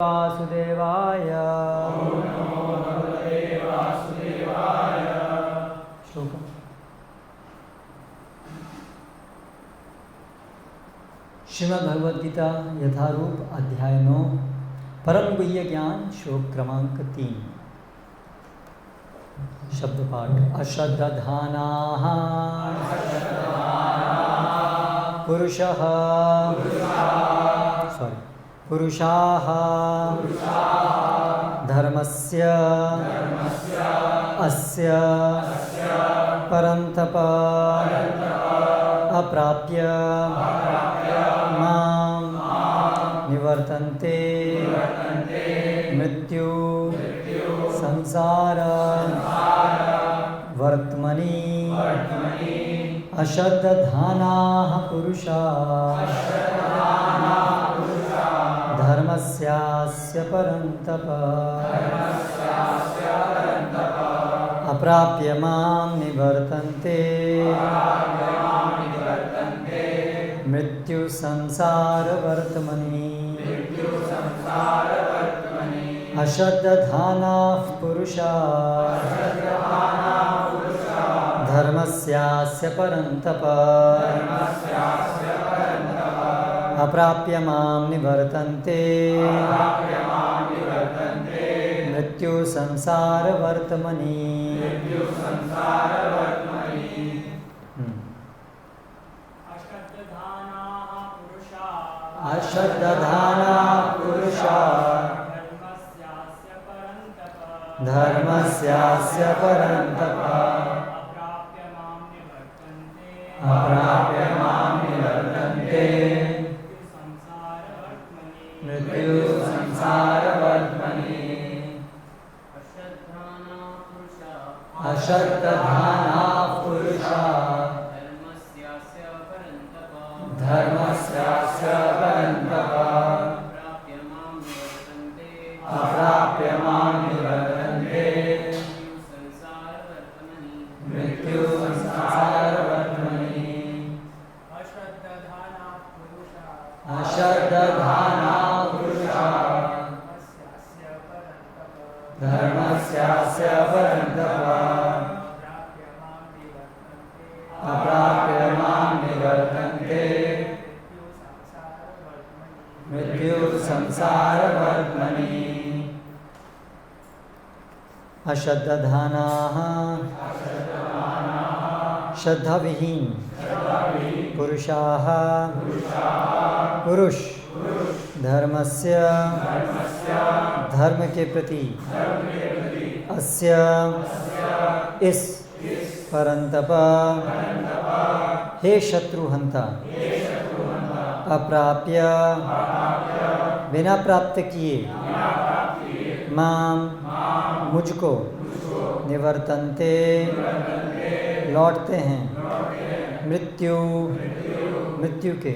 वासुदेवाय। श्लोक श्रीमद् भगवद गीता यथारूप अध्याय 9 परम गुह्य ज्ञान श्लोक क्रमांक 3 शब्द पाठ। अश्रद्धानाः पुरुषः पुरुषाः धर्मस्य अस्य परन्तप अप्राप्य मां निवर्तन्ते मृत्यु संसार वर्त्मनि अश्रद्धानाः पुरुषाः धर्मस्यास्य परन्तप अप्राप्य मां निवर्तन्ते मृत्यु संसार वर्त्मनि अश्रद्धानाः पुरुषाः धर्मस्यास्य परन्तप अप्राप्य मां निवर्तन्ते मृत्यु संसार वर्त्मनि। अश्रद्धानाः पुरुषाः धर्मस्यास्य परन्तप अप्राप्य मां निवर्तन्ते मृत्यु संसार वर्त्मनि। अश्रद्धानाः पुरुषाः धर्मस्यास्य परन्तप अप्राप्य मां निवर्तन्ते मृत्यु संसार वर्त्मनि। अश्रद्धानाः पुरुषाः धर्मस्यास्य परन्तप अप्राप्य मां निवर्तन्ते मृत्यु संसार वर्त्मनि। अश्रद्धानाः श्रद्धाविहीन पुरुषाः पुरुष धर्मस्य धर्म के प्रति अस्य इस परन्तप हे शत्रुहंता अप्राप्य बिना प्राप्त किए मां मुझको निवर्तन्ते लौटते हैं मृत्यु के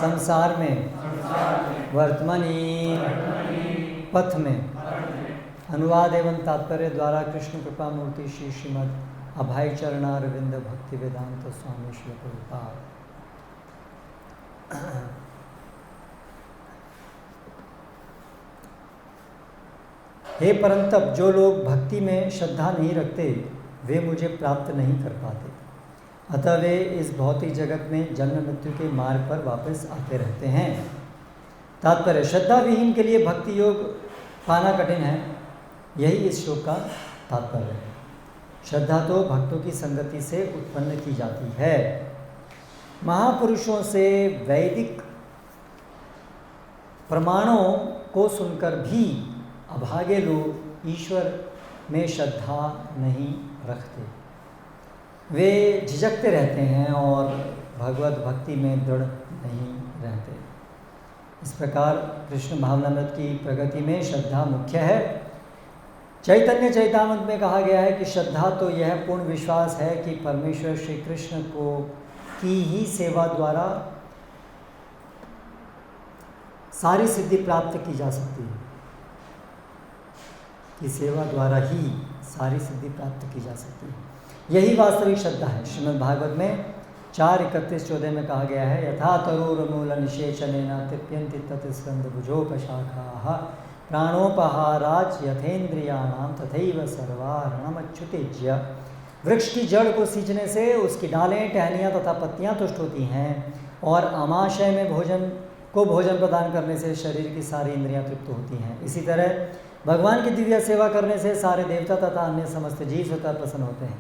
संसार में वर्तमानी पथ में। अनुवाद एवं तात्पर्य द्वारा कृष्ण कृपा मूर्ति श्री श्रीमद् अभय चरणारविंद भक्ति वेदांत स्वामी श्री प्रभुपाद। हे परंतप, जो लोग भक्ति में श्रद्धा नहीं रखते वे मुझे प्राप्त नहीं कर पाते, अतः वे इस भौतिक जगत में जन्म मृत्यु के मार्ग पर वापस आते रहते हैं। तात्पर्य, श्रद्धा विहीन के लिए भक्ति योग पाना कठिन है, यही इस श्लोक का तात्पर्य है। श्रद्धा तो भक्तों की संगति से उत्पन्न की जाती है। महापुरुषों से वैदिक प्रमाणों को सुनकर भी अभागे लोग ईश्वर में श्रद्धा नहीं रखते, वे झिझकते रहते हैं और भगवत भक्ति में दृढ़ नहीं रहते। इस प्रकार कृष्ण भावनामृत की प्रगति में श्रद्धा मुख्य है। चैतन्य चैतामृत में कहा गया है कि श्रद्धा तो यह पूर्ण विश्वास है कि परमेश्वर श्री कृष्ण की ही सेवा द्वारा सारी सिद्धि प्राप्त की जा सकती है, कि सेवा द्वारा ही सारी सिद्धि प्राप्त की जा सकती है। यही वास्तविक श्रद्धा है। श्रीमद् भागवत में 4:31-14 में कहा गया है, यथा तरुर्मूल निषेचनेन तृप्यन्ति तत्स्कंद भुजोपशाखाः प्राणोपहाराच यथेन्द्रियाणां तथैव सर्वारणमच्युतेज्य। वृक्ष की जड़ को सींचने से उसकी डालें, टहनियाँ तथा पत्तियाँ तुष्ट होती हैं, और आमाशय में भोजन प्रदान करने से शरीर की सारी इंद्रियां तृप्त होती हैं। इसी तरह भगवान की दिव्य सेवा करने से सारे देवता तथा अन्य समस्त जीव स्वतः प्रसन्न होते हैं।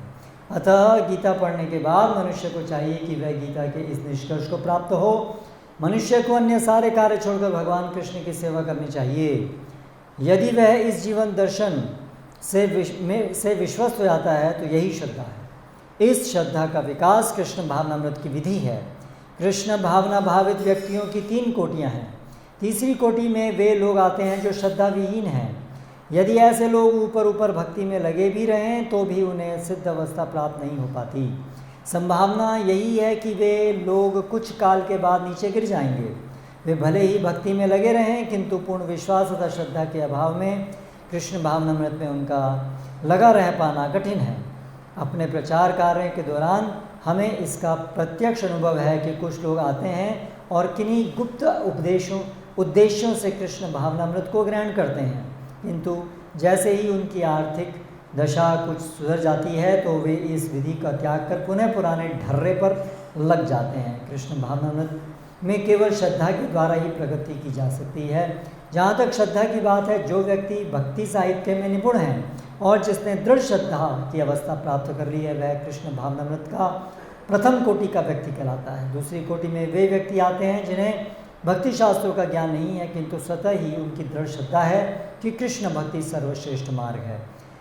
अतः गीता पढ़ने के बाद मनुष्य को चाहिए कि वह गीता के इस निष्कर्ष को प्राप्त हो, मनुष्य को अन्य सारे कार्य छोड़कर भगवान कृष्ण की सेवा करनी चाहिए। यदि वह इस जीवन दर्शन से विश्वस्त हो जाता है तो यही श्रद्धा है। इस श्रद्धा का विकास कृष्ण भावनामृत की विधि है। कृष्ण भावना भावित व्यक्तियों की 3 कोटियां हैं। तीसरी कोटि में वे लोग आते हैं जो श्रद्धा विहीन हैं। यदि ऐसे लोग ऊपर ऊपर भक्ति में लगे भी रहें तो भी उन्हें सिद्ध अवस्था प्राप्त नहीं हो पाती। संभावना यही है कि वे लोग कुछ काल के बाद नीचे गिर जाएंगे। वे भले ही भक्ति में लगे रहें, किंतु पूर्ण विश्वास तथा श्रद्धा के अभाव में कृष्ण भावनामृत में उनका लगा रह पाना कठिन है। अपने प्रचार कार्य के दौरान हमें इसका प्रत्यक्ष अनुभव है कि कुछ लोग आते हैं और किन्हीं गुप्त उद्देश्यों से कृष्ण भावनामृत को ग्रहण करते हैं, किंतु जैसे ही उनकी आर्थिक दशा कुछ सुधर जाती है तो वे इस विधि का त्याग कर पुनः पुराने ढर्रे पर लग जाते हैं। कृष्ण भावनामृत में केवल श्रद्धा के द्वारा ही प्रगति की जा सकती है। जहाँ तक श्रद्धा की बात है, जो व्यक्ति भक्ति साहित्य में निपुण है और जिसने दृढ़ श्रद्धा की अवस्था प्राप्त कर ली है, वह कृष्ण भावनामृत का प्रथम कोटि का व्यक्ति कहलाता है। दूसरी कोटि में वे व्यक्ति आते हैं जिन्हें भक्ति शास्त्रों का ज्ञान नहीं है, किंतु स्वतः ही उनकी दृढ़ श्रद्धा है कि कृष्ण भक्ति सर्वश्रेष्ठ मार्ग है,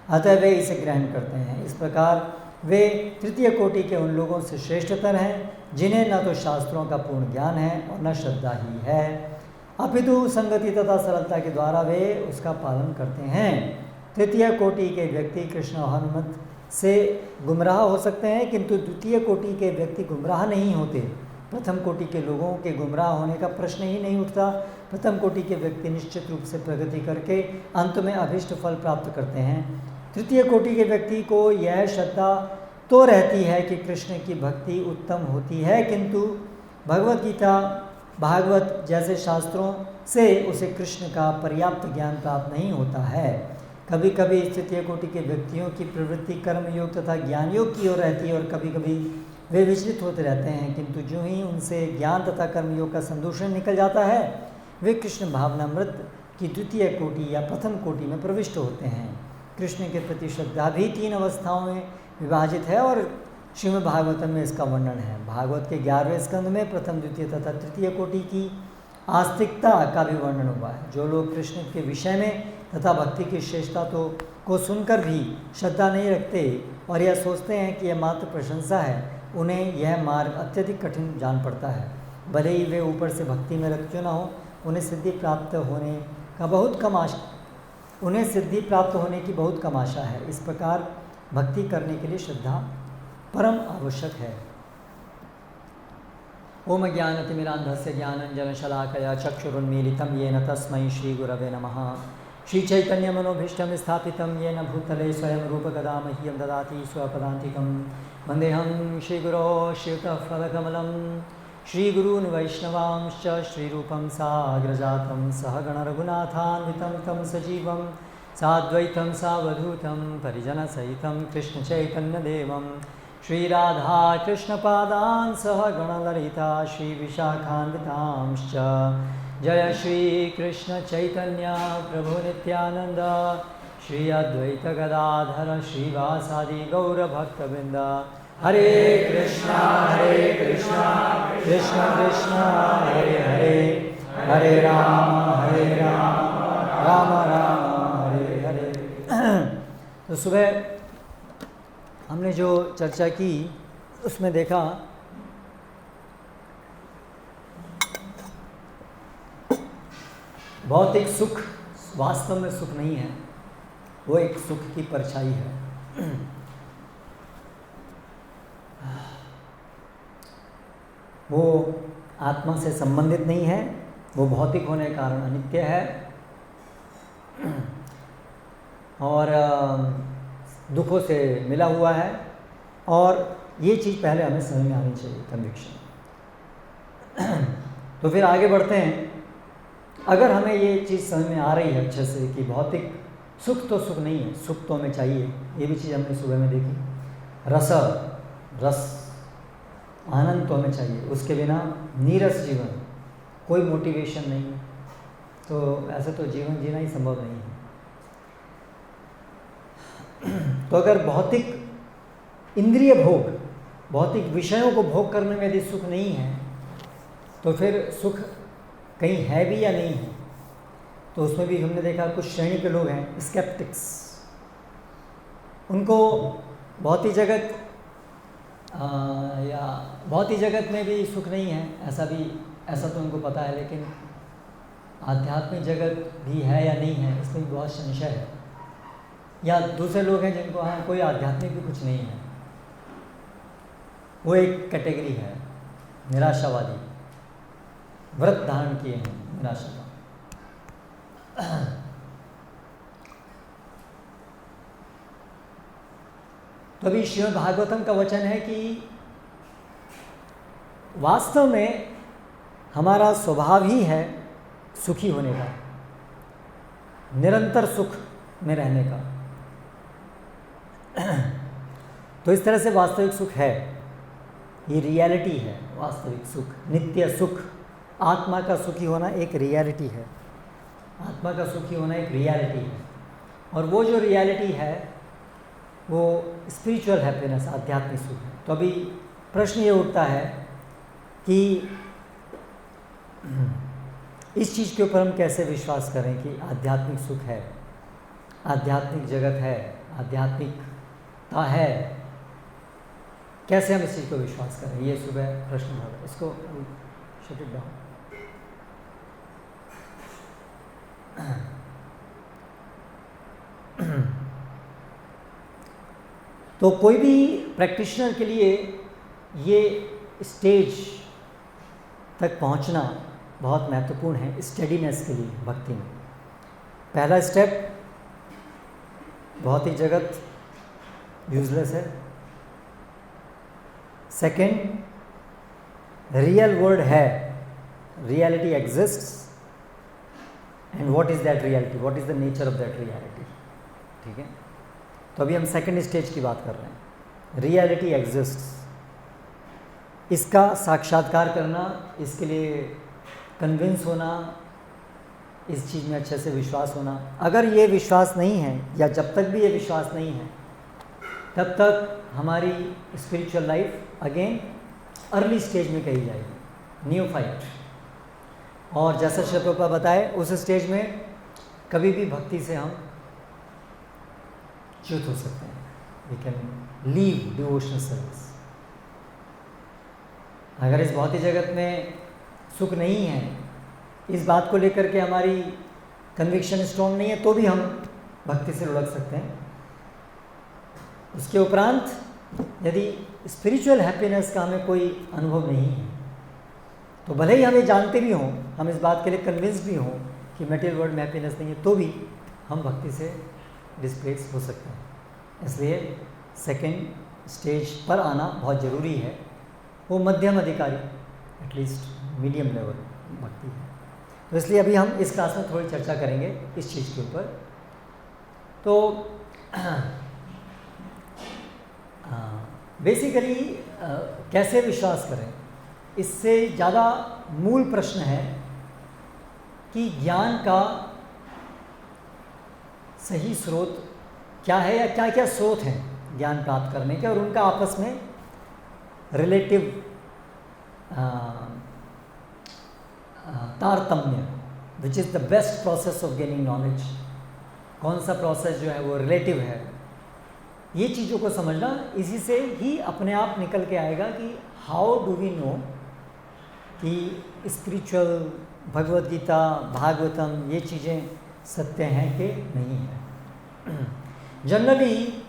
अतः वे इसे ग्रहण करते हैं। इस प्रकार वे तृतीय कोटि के उन लोगों से श्रेष्ठतर हैं जिन्हें न तो शास्त्रों का पूर्ण ज्ञान है और न श्रद्धा ही है, अपितु संगति तथा सरलता के द्वारा वे उसका पालन करते हैं। तृतीय कोटि के व्यक्ति कृष्ण भावनामृत से गुमराह हो सकते हैं, किंतु द्वितीय कोटि के व्यक्ति गुमराह नहीं होते। प्रथम कोटि के लोगों के गुमराह होने का प्रश्न ही नहीं उठता। प्रथम कोटि के व्यक्ति निश्चित रूप से प्रगति करके अंत में अभीष्ट फल प्राप्त करते हैं। तृतीय कोटि के व्यक्ति को यह श्रद्धा तो रहती है कि कृष्ण की भक्ति उत्तम होती है, किंतु भगवत गीता भागवत जैसे शास्त्रों से उसे कृष्ण का पर्याप्त ज्ञान प्राप्त नहीं होता है। कभी कभी तृतीय कोटि के व्यक्तियों की प्रवृत्ति कर्म योग तथा ज्ञान योग की ओर रहती है और कभी कभी वे विचलित होते रहते हैं, किंतु जो ही उनसे ज्ञान तथा कर्म योग का संदूषण निकल जाता है, वे कृष्ण भावनामृत की द्वितीय कोटि या प्रथम कोटि में प्रविष्ट होते हैं। कृष्ण के प्रति श्रद्धा भी 3 अवस्थाओं में विभाजित है और श्रीमद् भागवतम में इसका वर्णन है। भागवत के 11वें स्कंद में प्रथम, द्वितीय तथा तृतीय कोटि की आस्तिकता का भी वर्णन हुआ है। जो लोग कृष्ण के विषय में तथा भक्ति की श्रेष्ठता को सुनकर भी श्रद्धा नहीं रखते और यह सोचते हैं कि यह मात्र प्रशंसा है, उन्हें यह मार्ग अत्यधिक कठिन जान पड़ता है। भले ही वे ऊपर से भक्ति में रत क्यों न हो, उन्हें सिद्धि प्राप्त होने की बहुत कम आशा है। इस प्रकार भक्ति करने के लिए श्रद्धा परम आवश्यक है। ओम ज्ञानतिमिरान्धस्य ज्ञानञ्जनशलाकया चक्षुरुन्मीलितं येन तस्मै श्रीगुरवे नमः। श्रीचैतन्यमनोभीष्टं स्थापितं येन भूतले स्वयं रूपकदा मह्यं ददाति स्वपदान्तिकं। वन्देऽहं श्रीगुरो श्रीयुतफलकमलं श्रीगुरून् वैष्णवांश्च श्रीरूपं साग्रजातं सहगणरघुनाथान्वितं तं सजीवं साद्वैतं सावधूतं परिजनसहितं कृष्णचैतन्यदेवं श्रीराधाकृष्णपादान् सहगणललिता श्रीविशाखान्वितांश्च। जय श्रीकृष्णचैतन्य प्रभु नित्यानन्द श्री अद्वैत गदाधर श्रीवासादि गौरभक्तवृन्द। हरे कृष्णा कृष्ण कृष्ण हरे हरे, हरे राम राम राम हरे हरे। तो सुबह हमने जो चर्चा की उसमें देखा भौतिक सुख वास्तव में सुख नहीं है, वो एक सुख की परछाई है। वो आत्मा से संबंधित नहीं है, वो भौतिक होने के कारण अनित्य है और दुखों से मिला हुआ है। और ये चीज़ पहले हमें समझ में आनी चाहिए, कन्विक्शन। तो फिर आगे बढ़ते हैं। अगर हमें ये चीज़ समझ में आ रही है अच्छे से कि भौतिक सुख तो सुख नहीं है, सुख तो हमें चाहिए, ये भी चीज़ हमने सुबह में देखी। रस आनंद तो हमें चाहिए, उसके बिना नीरस जीवन, कोई मोटिवेशन नहीं है, तो ऐसे तो जीवन जीना ही संभव नहीं है। तो अगर भौतिक इंद्रिय भोग, भौतिक विषयों को भोग करने में यदि सुख नहीं है, तो फिर सुख कहीं है भी या नहीं है। तो उसमें भी हमने देखा कुछ श्रेणी के लोग हैं स्केप्टिक्स, उनको भौतिक जगत या भौतिक जगत में भी सुख नहीं है, ऐसा तो उनको पता है, लेकिन आध्यात्मिक जगत भी है या नहीं है इसमें भी बहुत संशय है। या दूसरे लोग हैं जिनको हाँ कोई आध्यात्मिक भी कुछ नहीं है, वो एक कैटेगरी है निराशावादी, व्रत धारण किए हैं निराशा का। तो अभी श्रीमद् भागवतम का वचन है कि वास्तव में हमारा स्वभाव ही है सुखी होने का, निरंतर सुख में रहने का। तो इस तरह से वास्तविक सुख है, ये रियलिटी है। वास्तविक सुख, नित्य सुख, आत्मा का सुखी होना एक रियलिटी है, आत्मा का सुखी होना एक रियलिटी है। और वो जो रियलिटी है वो स्पिरिचुअल हैप्पीनेस, आध्यात्मिक सुख है। तो अभी प्रश्न ये उठता है कि इस चीज़ के ऊपर हम कैसे विश्वास करें कि आध्यात्मिक सुख है, आध्यात्मिक जगत है, आध्यात्मिकता है, कैसे हम इस चीज़ को विश्वास करें? ये सुबह प्रश्न था, इसको शट इट डाउन। तो कोई भी प्रैक्टिशनर के लिए ये स्टेज तक पहुंचना बहुत महत्वपूर्ण है स्टेडीनेस के लिए भक्ति में। पहला स्टेप, भौतिक जगत यूजलेस है। सेकंड, रियल वर्ल्ड है, reality exists, and what is that reality, what is the nature of that reality. ठीक है, तो अभी हम सेकंड स्टेज की बात कर रहे हैं। रियलिटी एग्जिस्ट्स, इसका साक्षात्कार करना, इसके लिए कन्विंस होना, इस चीज़ में अच्छे से विश्वास होना। अगर ये विश्वास नहीं है, या जब तक भी ये विश्वास नहीं है, तब तक हमारी spiritual life again early stage में कही जाएगी, न्यूफाइट। और जैसा श्री प्रभुपाद बताए, उस स्टेज में कभी भी भक्ति से हम च्युत हो सकते हैं। We can leave devotional service. अगर इस भौतिक जगत में सुख नहीं है, इस बात को लेकर के हमारी कन्विक्शन स्ट्रॉन्ग नहीं है, तो भी हम भक्ति से लुढ़क सकते हैं। उसके उपरांत यदि स्पिरिचुअल हैप्पीनेस का हमें कोई अनुभव नहीं है, तो भले ही हम ये जानते भी हों, हम इस बात के लिए कन्विंस भी हों कि मटेरियल वर्ल्ड में हैप्पीनेस नहीं है, तो भी हम भक्ति से डिस्प्लेस हो सकते हैं। इसलिए सेकंड स्टेज पर आना बहुत ज़रूरी है। वो मध्यम अधिकारी, एटलीस्ट मीडियम लेवल भक्ति है। तो इसलिए अभी हम इस क्लास में थोड़ी चर्चा करेंगे इस चीज़ के ऊपर। तो बेसिकली कैसे विश्वास करें, इससे ज़्यादा मूल प्रश्न है कि ज्ञान का सही स्रोत क्या है, या क्या क्या स्रोत हैं ज्ञान प्राप्त करने के, और उनका आपस में रिलेटिव तारतम्य, which is the best process of gaining knowledge. कौन सा प्रोसेस जो है वो रिलेटिव है, ये चीज़ों को समझना, इसी से ही अपने आप निकल के आएगा कि हाउ डू वी नो कि स्पिरिचुअल, भगवद गीता, भागवतम, ये चीज़ें सत्य हैं कि नहीं है। जनरली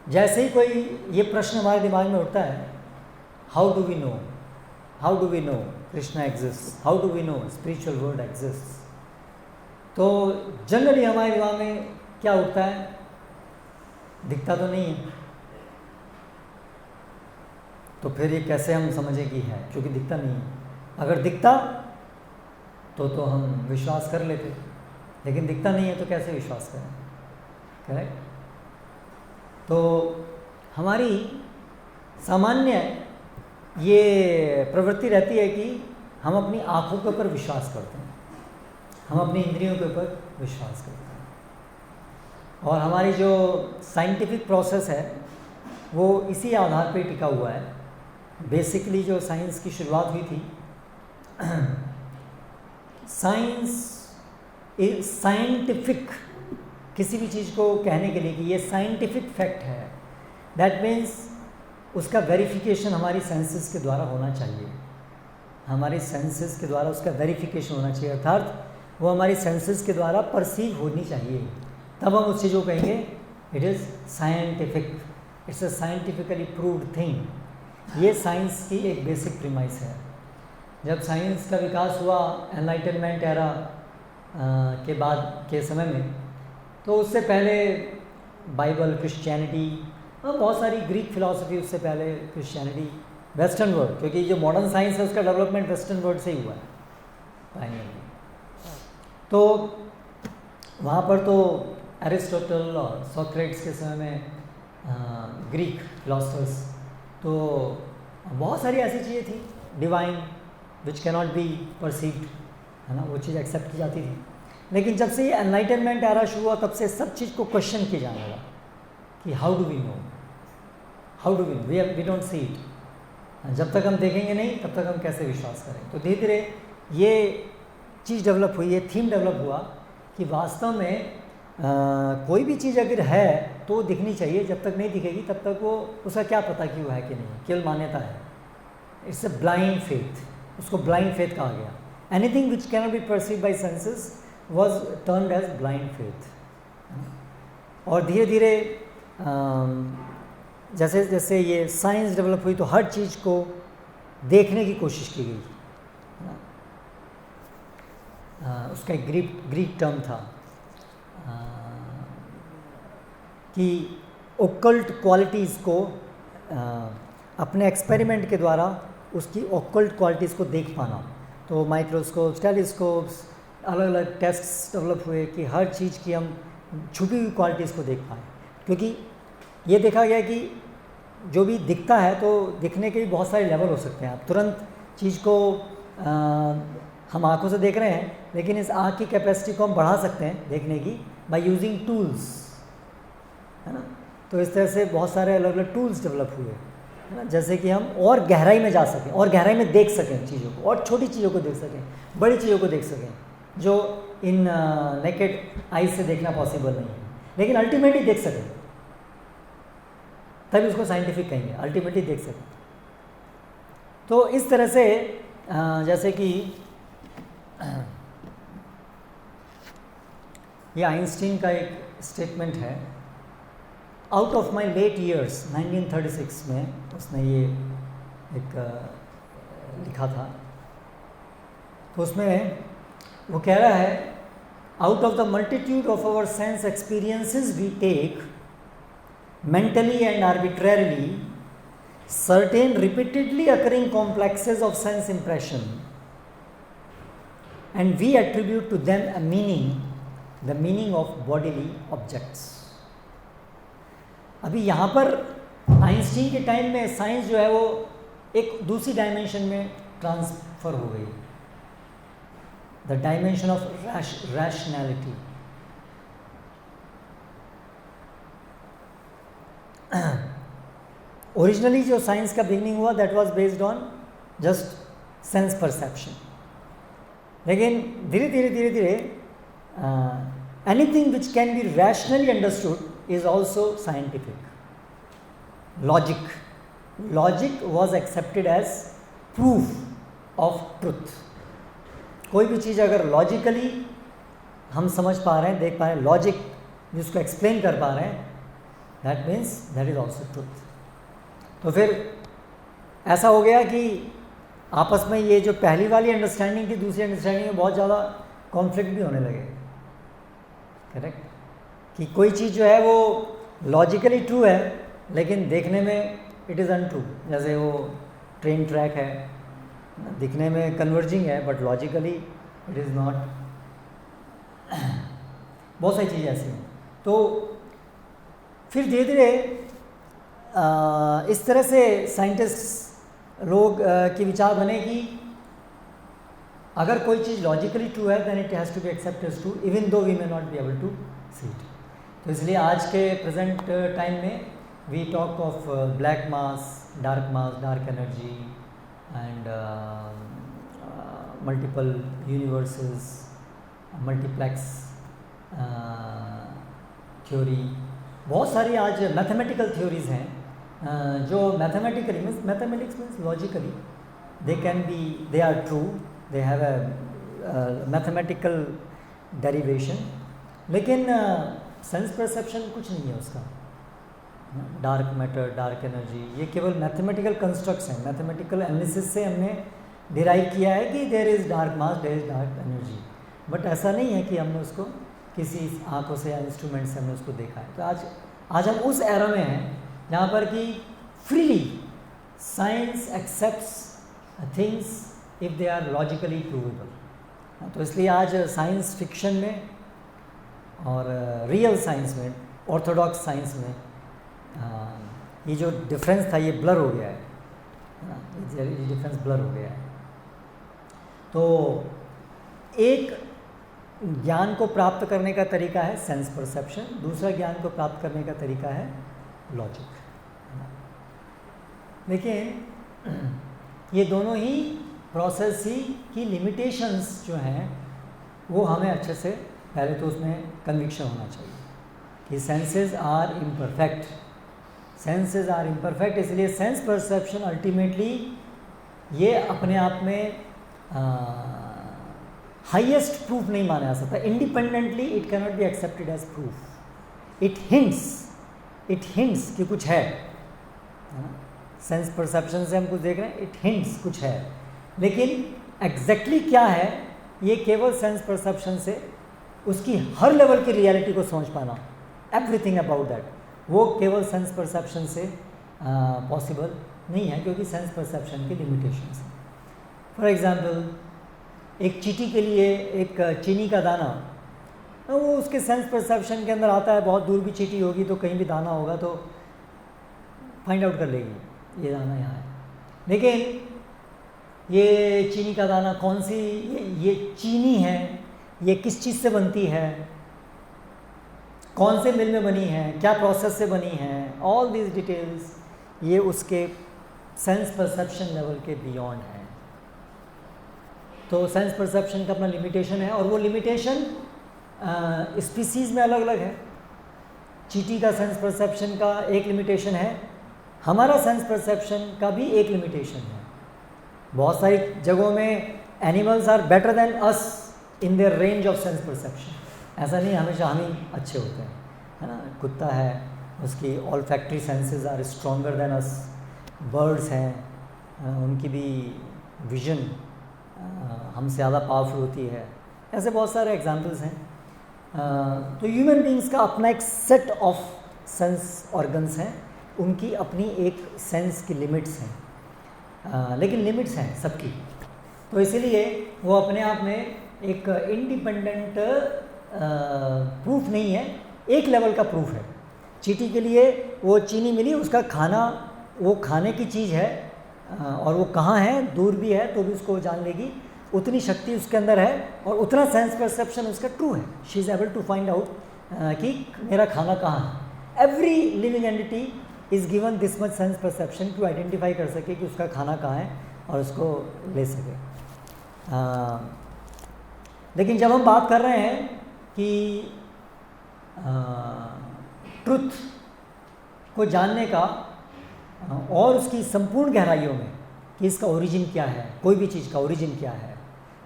जैसे ही कोई ये प्रश्न हमारे दिमाग में उठता है, how do we know, how do we know Krishna exist, how do we know spiritual world exist, तो जनरली हमारे दिमाग में क्या उठता है? दिखता तो नहीं है, तो फिर ये कैसे हम समझें कि है, क्योंकि दिखता नहीं है। अगर दिखता तो हम विश्वास कर लेते, लेकिन दिखता नहीं है तो कैसे विश्वास करें, करेक्ट। तो हमारी सामान्य ये प्रवृत्ति रहती है कि हम अपनी आँखों के ऊपर विश्वास करते हैं, हम अपनी इंद्रियों के ऊपर विश्वास करते हैं, और हमारी जो साइंटिफिक प्रोसेस है वो इसी आधार पे टिका हुआ है। बेसिकली जो साइंस की शुरुआत हुई थी, साइंटिफिक किसी भी चीज़ को कहने के लिए कि ये साइंटिफिक फैक्ट है, दैट मीन्स उसका वेरिफिकेशन हमारी सेंसेस के द्वारा होना चाहिए, हमारी सेंसेस के द्वारा उसका वेरिफिकेशन होना चाहिए, अर्थात वो हमारी सेंसेस के द्वारा परसीव होनी चाहिए, तब हम उस चीज़ को कहेंगे it is scientific, it's a scientifically proved thing. ये साइंस की एक बेसिक प्रीमाइस है। जब साइंस का विकास हुआ एनलाइटनमेंट एरा के बाद के समय में, तो उससे पहले बाइबल, क्रिश्चियनिटी और बहुत सारी ग्रीक फिलॉसफी, उससे पहले क्रिश्चियनिटी, वेस्टर्न वर्ल्ड, क्योंकि जो मॉडर्न साइंस है उसका डेवलपमेंट वेस्टर्न वर्ल्ड से ही हुआ है प्राइमरली। तो वहाँ पर तो एरिस्टोटल और सोक्रेट्स के समय में ग्रीक फिलोसफर्स, तो बहुत सारी ऐसी चीज़ें थी, divine which cannot be perceived, है ना, वो चीज़ एक्सेप्ट की जाती थी। लेकिन जब से ये एनलाइटनमेंट एरा शुरू हुआ, तब से सब चीज़ को क्वेश्चन किया जाने लगा कि how do we know, how do we know, we don't see it, जब तक हम देखेंगे नहीं तब तक हम कैसे विश्वास करें। तो धीरे धीरे ये चीज़ डेवलप हुई, ये थीम डेवलप हुआ कि वास्तव में कोई भी चीज़ अगर है तो दिखनी चाहिए, जब तक नहीं दिखेगी तब तक वो उसका क्या पता कि वो है कि नहीं, केवल मान्यता है। इट्स अ ब्लाइंड फेथ, उसको ब्लाइंड फेथ कहा गया। Anything which can not be perceived by senses was turned as blind faith. और धीरे धीरे जैसे जैसे ये साइंस डेवलप हुई तो हर चीज़ को देखने की कोशिश की गई। उसका एक ग्रीक टर्म था कि ओकल्ट क्वालिटीज़ को अपने एक्सपेरिमेंट के द्वारा उसकी ओकल्ट क्वालिटीज़ को देख पाना। तो माइक्रोस्कोप्स, टेलीस्कोप्स, अलग अलग टेस्ट्स डेवलप हुए कि हर चीज़ की हम छुपी हुई क्वालिटीज़ को देख पाएँ, क्योंकि ये देखा गया कि जो भी दिखता है तो दिखने के भी बहुत सारे लेवल हो सकते हैं। आप तुरंत चीज़ को हम आँखों से देख रहे हैं, लेकिन इस आँख की कैपेसिटी को हम बढ़ा सकते हैं देखने की बाय यूजिंग टूल्स, है ना। तो इस तरह से बहुत सारे अलग अलग टूल्स डेवलप हुए, है ना, जैसे कि हम और गहराई में जा सकें और गहराई में देख सकें चीज़ों को, और छोटी चीज़ों को देख सकें, बड़ी चीज़ों को देख सकें, जो इन नेकेड आइज से देखना पॉसिबल नहीं है, लेकिन अल्टीमेटली देख सकें, तभी उसको साइंटिफिक कहेंगे, अल्टीमेटली देख सकें। तो इस तरह से जैसे कि ये आइंस्टीन का एक स्टेटमेंट है, out of my late years 1936 में उसने ये एक लिखा था। तो उसमें वो कह रहा है, out of the multitude of our sense experiences we take mentally and arbitrarily certain repeatedly occurring complexes of sense impression, and we attribute to them a meaning, the meaning of bodily objects. अभी यहाँ पर Einstein के time में science जो है वो एक दूसरी डायमेंशन में ट्रांसफ़र हो गई, the dimension of rationality. Originally जो साइंस का बिगनिंग हुआ that was based on just sense perception, लेकिन धीरे धीरे धीरे धीरे anything which can be rationally understood is also scientific. Logic was accepted as proof of truth. कोई भी चीज़ अगर लॉजिकली हम समझ पा रहे हैं, देख पा रहे हैं, लॉजिक जिसको एक्सप्लेन कर पा रहे हैं, that means that is also truth. तो फिर ऐसा हो गया कि आपस में ये जो पहली वाली अंडरस्टैंडिंग थी, दूसरी अंडरस्टैंडिंग में बहुत ज़्यादा कॉन्फ्लिक्ट भी होने लगे, करेक्ट, कि कोई चीज़ जो है वो लॉजिकली ट्रू है लेकिन देखने में इट इज़ अनट्रू। जैसे वो ट्रेन ट्रैक है, दिखने में कन्वर्जिंग है but logically it is not. बहुत सारी चीज़ें ऐसी हैं। तो फिर धीरे धीरे इस तरह से साइंटिस्ट लोग की विचार बने कि अगर कोई चीज़ लॉजिकली ट्रू है then it has to be accepted as true even though we may not be able to see it. तो इसलिए आज के प्रेजेंट टाइम में we talk of black mass, dark energy and multiple universes, multiplex theory, बहुत सारी आज mathematical theories हैं जो mathematically means mathematics means logically they can be, they are true, they have a mathematical derivation, लेकिन sense perception कुछ नहीं है उसका। डार्क मैटर, डार्क एनर्जी, ये केवल मैथमेटिकल कंस्ट्रक्ट्स हैं। मैथमेटिकल एनालिसिस से हमने डिराइव किया है कि there is dark mass, there is dark energy, but ऐसा नहीं है कि हमने उसको किसी आंखों से या इंस्ट्रूमेंट से हमने उसको देखा है। तो आज हम उस एरा में हैं जहाँ पर कि freely science accepts things if they are logically provable. तो इसलिए आज साइंस फिक्शन में और रियल साइंस में, ऑर्थोडॉक्स साइंस में ये जो डिफरेंस था ये ब्लर हो गया है, ये डिफरेंस ब्लर हो गया है। तो एक ज्ञान को प्राप्त करने का तरीका है सेंस परसेप्शन, दूसरा ज्ञान को प्राप्त करने का तरीका है लॉजिक। लेकिन ये दोनों ही प्रोसेस ही की लिमिटेशंस जो हैं वो हमें अच्छे से पहले तो उसमें कन्विक्शन होना चाहिए कि senses are imperfect, senses are imperfect. इसलिए सेंस परसेप्शन अल्टीमेटली ये अपने आप में हाईएस्ट प्रूफ नहीं माना जा सकता। Independently it can not be accepted as proof. It hints कि कुछ है ना, सेंस परसेप्शन से हम कुछ देख रहे हैं, इट हिंट्स कुछ है, लेकिन एग्जैक्टली क्या है ये केवल सेंस परसेप्शन से उसकी हर लेवल की रियलिटी को समझ पाना, एवरीथिंग अबाउट दैट, वो केवल सेंस परसेप्शन से पॉसिबल नहीं है, क्योंकि सेंस परसेप्शन की लिमिटेशंस हैं। फॉर एग्जांपल एक चींटी के लिए एक चीनी का दाना, वो उसके सेंस परसेप्शन के अंदर आता है, बहुत दूर भी चींटी होगी तो कहीं भी दाना होगा तो फाइंड आउट कर लेगी ये दाना यहाँ है। लेकिन ये चीनी का दाना कौन सी, ये चीनी है, ये किस चीज़ से बनती है, कौन से मिल में बनी है, क्या प्रोसेस से बनी है, ऑल दीज डिटेल्स ये उसके सेंस परसेप्शन लेवल के बियॉन्ड है। तो सेंस परसेप्शन का अपना लिमिटेशन है, और वो लिमिटेशन स्पीसीज़ में अलग अलग है। चींटी का सेंस परसेप्शन का एक लिमिटेशन है, हमारा सेंस परसेप्शन का भी एक लिमिटेशन है। बहुत सारी जगहों में animals are better than us in their range of sense perception. ऐसा नहीं हमेशा हम ही अच्छे होते हैं, है ना। कुत्ता है, उसकी olfactory senses are stronger than us. Birds हैं, उनकी भी विजन हमसे ज़्यादा पावरफुल होती है। ऐसे बहुत सारे एग्जांपल्स हैं। तो ह्यूमन बींग्स का अपना एक सेट ऑफ सेंस ऑर्गन्स हैं, उनकी अपनी एक सेंस की लिमिट्स हैं, लेकिन लिमिट्स हैं सबकी। तो इसीलिए वो अपने आप में एक इंडिपेंडेंट प्रूफ नहीं है, एक लेवल का प्रूफ है। चींटी के लिए वो चीनी मिली, उसका खाना वो खाने की चीज़ है, और वो कहाँ है, दूर भी है तो भी उसको जान लेगी, उतनी शक्ति उसके अंदर है, और उतना सेंस परसेप्शन उसका ट्रू है। She is able to find out कि मेरा खाना कहाँ है। Every living entity is given this much sense perception to identify कर सके कि उसका खाना कहाँ है और उसको ले सके। लेकिन जब हम बात कर रहे हैं कि ट्रुथ को जानने का और उसकी संपूर्ण गहराइयों में कि इसका ओरिजिन क्या है, कोई भी चीज़ का ओरिजिन क्या है,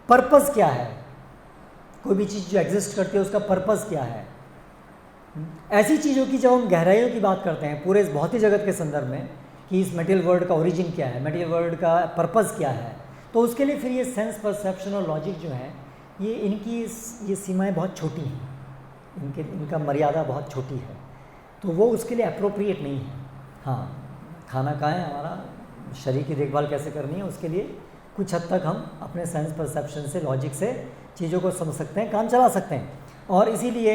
पर्पस क्या है, कोई भी चीज़ जो एग्जिस्ट करती है उसका पर्पस क्या है, ऐसी चीज़ों की जब हम गहराइयों की बात करते हैं पूरे इस भौतिक जगत के संदर्भ में कि इस मटेरियल वर्ल्ड का ओरिजिन क्या है, मटेरियल वर्ल्ड का पर्पस क्या है, तो उसके लिए फिर ये सेंस परसेप्शन और लॉजिक जो है ये सीमाएं बहुत छोटी हैं, इनका मर्यादा बहुत छोटी है, तो वो उसके लिए अप्रोप्रिएट नहीं है। हाँ, खाना कहाँ है, हमारा शरीर की देखभाल कैसे करनी है, उसके लिए कुछ हद तक हम अपने सेंस परसेप्शन से, लॉजिक से चीज़ों को समझ सकते हैं, काम चला सकते हैं। और इसीलिए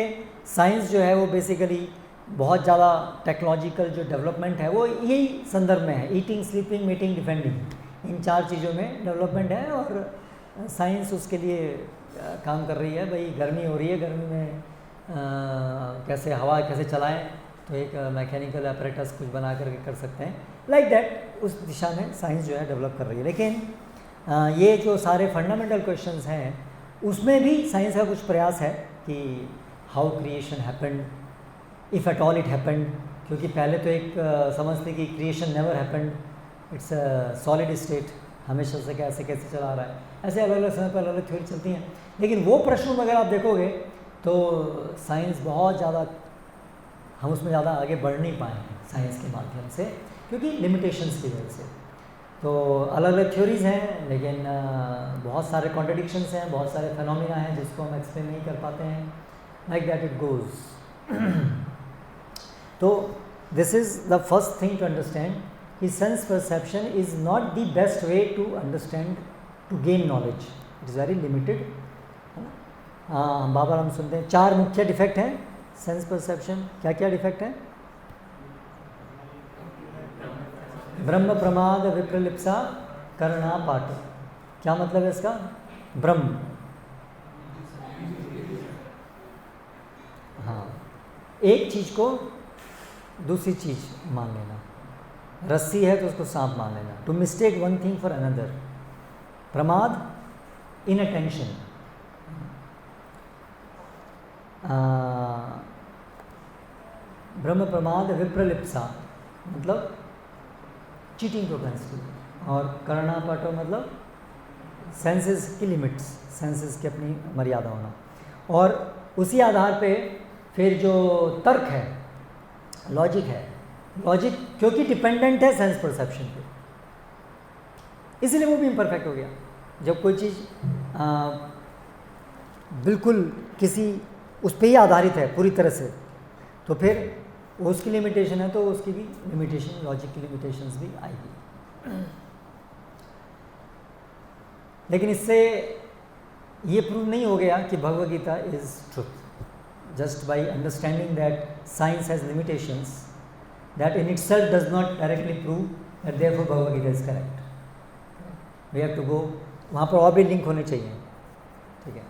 साइंस जो है वो बेसिकली बहुत ज़्यादा टेक्नोलॉजिकल जो डेवलपमेंट है वो यही संदर्भ में है, ईटिंग, स्लीपिंग, मीटिंग, डिफेंडिंग, इन 4 चीज़ों में डेवलपमेंट है। और साइंस उसके लिए काम कर रही है। भाई गर्मी हो रही है, गर्मी में कैसे हवा कैसे चलाएं, तो एक मैकेनिकल अपरेटस कुछ बना करके कर सकते हैं, लाइक दैट। उस दिशा में साइंस जो है डेवलप कर रही है। लेकिन ये जो सारे फंडामेंटल क्वेश्चंस हैं उसमें भी साइंस का कुछ प्रयास है कि how creation happened, if at all it happened, क्योंकि पहले तो एक समझते कि creation never happened, it's a solid state, हमेशा से कैसे कैसे चला रहा है। ऐसे अलग अलग समय पर अलग अलग थ्योरी चलती हैं। लेकिन वो प्रश्नों में अगर आप देखोगे तो साइंस बहुत ज़्यादा, हम उसमें ज़्यादा आगे बढ़ नहीं पाए हैं साइंस के माध्यम से, क्योंकि लिमिटेशंस की वजह से। तो अलग अलग थ्योरीज़ हैं, लेकिन बहुत सारे कॉन्ट्रडिक्शंस हैं, बहुत सारे फेनोमेना हैं जिसको हम एक्सप्लेन नहीं कर पाते हैं, लाइक दैट इट गोज़। तो this is the first thing to understand कि sense perception is not the best way to understand, to gain knowledge, it is very limited. हम बार बार हम सुनते हैं 4 मुख्य डिफेक्ट हैं सेंस परसेप्शन। क्या क्या डिफेक्ट हैं? ब्रह्म, प्रमाद, विप्रलिप्सा, करना, पाठ। क्या मतलब है इसका? ब्रह्म, हाँ, एक चीज़ को दूसरी चीज़ मान लेना, रस्सी है तो उसको सांप मान लेना, to mistake one thing for another. प्रमाद, इनअटेंशन। ब्रह्म, प्रमाद, विप्रलिप्सा मतलब चीटिंग प्रोपेंसिटी, और करना पाटो मतलब सेंसेस की लिमिट्स, सेंसेस की अपनी मर्यादा होना। और उसी आधार पे फिर जो तर्क है, लॉजिक है, लॉजिक क्योंकि डिपेंडेंट है सेंस परसेप्शन पे, इसलिए वो भी इम्परफेक्ट हो गया। जब कोई चीज़ बिल्कुल किसी उस पर ही आधारित है पूरी तरह से, तो फिर उसकी लिमिटेशन है, तो उसकी भी लिमिटेशन, लॉजिक की लिमिटेशंस भी आएगी। लेकिन इससे ये प्रूव नहीं हो गया कि Bhagavad Gita is truth. Just by understanding that science has limitations, that in itself does not directly prove that therefore Bhagavad Gita is correct. We have to go, वहाँ पर और भी लिंक होने चाहिए, ठीक है।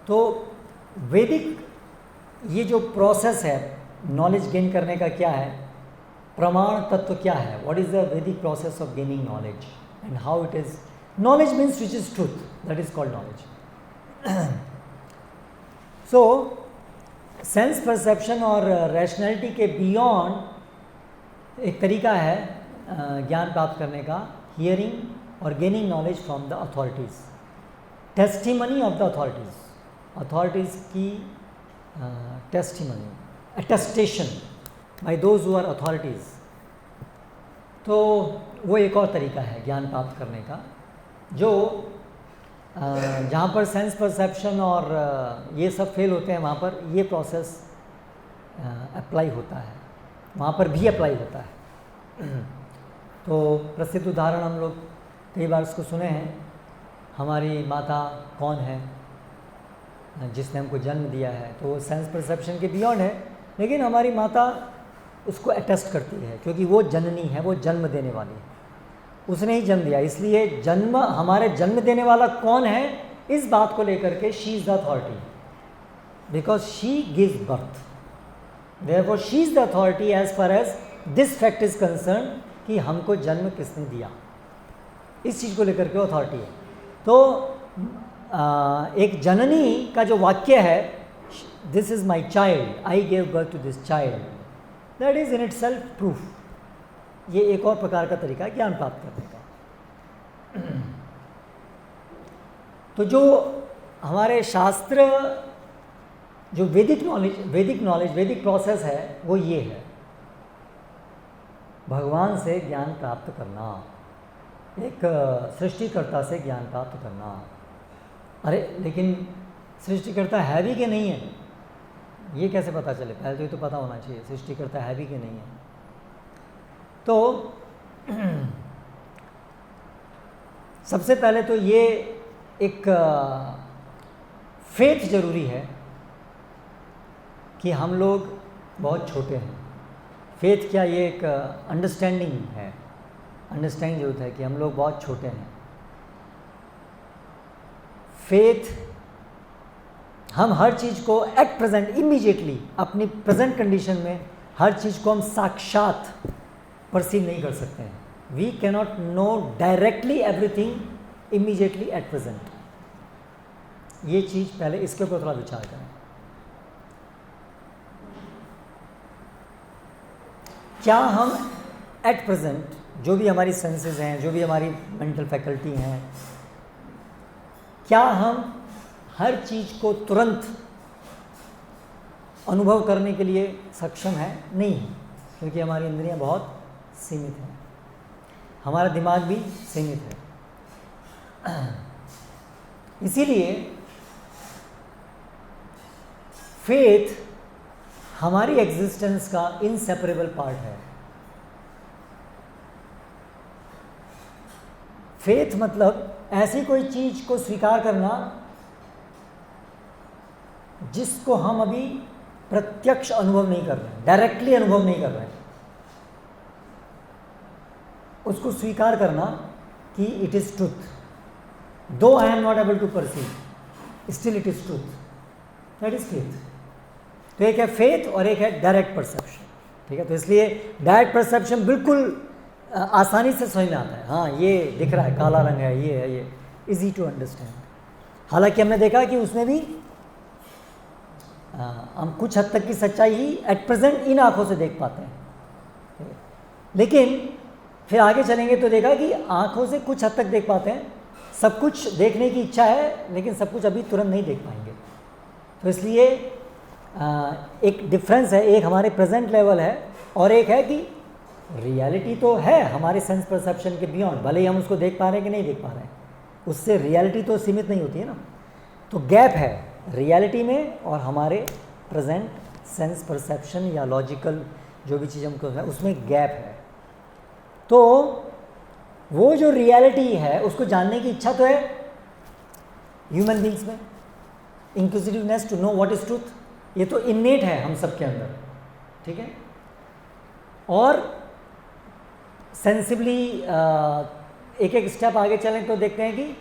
तो वैदिक ये जो प्रोसेस है नॉलेज गेन करने का, क्या है, प्रमाण तत्व क्या है, what is the Vedic process of gaining knowledge and how it is, knowledge means which is truth, that is called knowledge. So sense perception और रैशनैलिटी के बियॉन्ड एक तरीका है ज्ञान प्राप्त करने का, हियरिंग और gaining knowledge from the authorities, testimony of the authorities, authorities की testimony, attestation by those who are authorities. तो वो एक और तरीका है ज्ञान प्राप्त करने का, जो जहाँ पर सेंस परसेप्शन और ये सब फेल होते हैं वहाँ पर ये प्रोसेस अप्लाई होता है, वहाँ पर भी अप्लाई होता है। तो प्रसिद्ध उदाहरण हम लोग कई बार उसको सुने हैं, हमारी माता कौन है जिसने हमको जन्म दिया है, तो वो सेंस परसेप्शन के बियॉन्ड है, लेकिन हमारी माता उसको अटेस्ट करती है क्योंकि वो जननी है, वो जन्म देने वाली है, उसने ही जन्म दिया। इसलिए जन्म, हमारे जन्म देने वाला कौन है, इस बात को लेकर के she is the authority, because she gives birth, therefore she is the authority as far as this fact is concern कि हमको जन्म किसने दिया, इस चीज़ को लेकर के अथॉरिटी है। तो एक जननी का जो वाक्य है, this is my child, I gave birth to this child, that is in itself proof. ये एक और प्रकार का तरीका है ज्ञान प्राप्त करने का। तो जो हमारे शास्त्र, जो वैदिक नॉलेज, वैदिक प्रोसेस है, वो ये है, भगवान से ज्ञान प्राप्त करना, एक सृष्टिकर्ता से ज्ञान प्राप्त करना। अरे लेकिन सृष्टिकर्ता है भी कि नहीं है, ये कैसे पता चले? पहले तो ये तो पता होना चाहिए सृष्टिकर्ता है भी कि नहीं है। तो सबसे पहले तो ये एक फेथ ज़रूरी है कि हम लोग बहुत छोटे हैं। फेथ क्या, ये एक अंडरस्टैंडिंग है, अंडरस्टैंडिंग जरूरत है कि हम लोग बहुत छोटे हैं। फेथ, हम हर चीज़ को एट प्रेजेंट इमीडिएटली अपनी प्रेजेंट कंडीशन में हर चीज़ को हम साक्षात परसीव नहीं कर सकते हैं। We cannot know directly everything immediately at present. ये चीज़ पहले इसके ऊपर थोड़ा विचार करें। क्या हम एट प्रेजेंट जो भी हमारी सेंसेस हैं, जो भी हमारी मेंटल फैकल्टी हैं, क्या हम हर चीज़ को तुरंत अनुभव करने के लिए सक्षम है? नहीं है, क्योंकि हमारी इंद्रियां बहुत सीमित हैं, हमारा दिमाग भी सीमित है। इसीलिए फेथ हमारी एग्जिस्टेंस का इनसेपरेबल पार्ट है। फेथ मतलब ऐसी कोई चीज़ को स्वीकार करना जिसको हम अभी प्रत्यक्ष अनुभव नहीं कर रहे हैं, डायरेक्टली अनुभव नहीं कर रहे हैं, उसको स्वीकार करना कि it is truth, though I am not able to perceive, still it is truth, that is faith. तो एक है फेथ और एक है डायरेक्ट परसेप्शन, ठीक है। तो इसलिए डायरेक्ट परसेप्शन बिल्कुल आसानी से समझ में आता है, हाँ ये दिख रहा है, काला रंग है, ये है, ये इजी टू अंडरस्टैंड। हालांकि हमने देखा कि उसमें भी हम कुछ हद तक की सच्चाई ही एट प्रेजेंट इन आँखों से देख पाते हैं, लेकिन फिर आगे चलेंगे तो देखा कि आँखों से कुछ हद तक देख पाते हैं, सब कुछ देखने की इच्छा है, लेकिन सब कुछ अभी तुरंत नहीं देख पाएंगे। तो इसलिए एक डिफरेंस है, एक हमारे प्रेजेंट लेवल है और एक है कि रियलिटी तो है हमारे सेंस परसेप्शन के बियॉन्ड, भले ही हम उसको देख पा रहे हैं कि नहीं देख पा रहे हैं, उससे रियलिटी तो सीमित नहीं होती है ना। तो गैप है रियलिटी में और हमारे प्रेजेंट सेंस परसेप्शन या लॉजिकल जो भी चीज़ हमको है उसमें गैप है। तो वो जो रियलिटी है उसको जानने की इच्छा तो है ह्यूमन बींग्स में, inquisitiveness to know what is truth, ये तो इन्नेट है हम सब के अंदर, ठीक है। और सेंसिबली एक एक स्टेप आगे चलें तो देखते हैं कि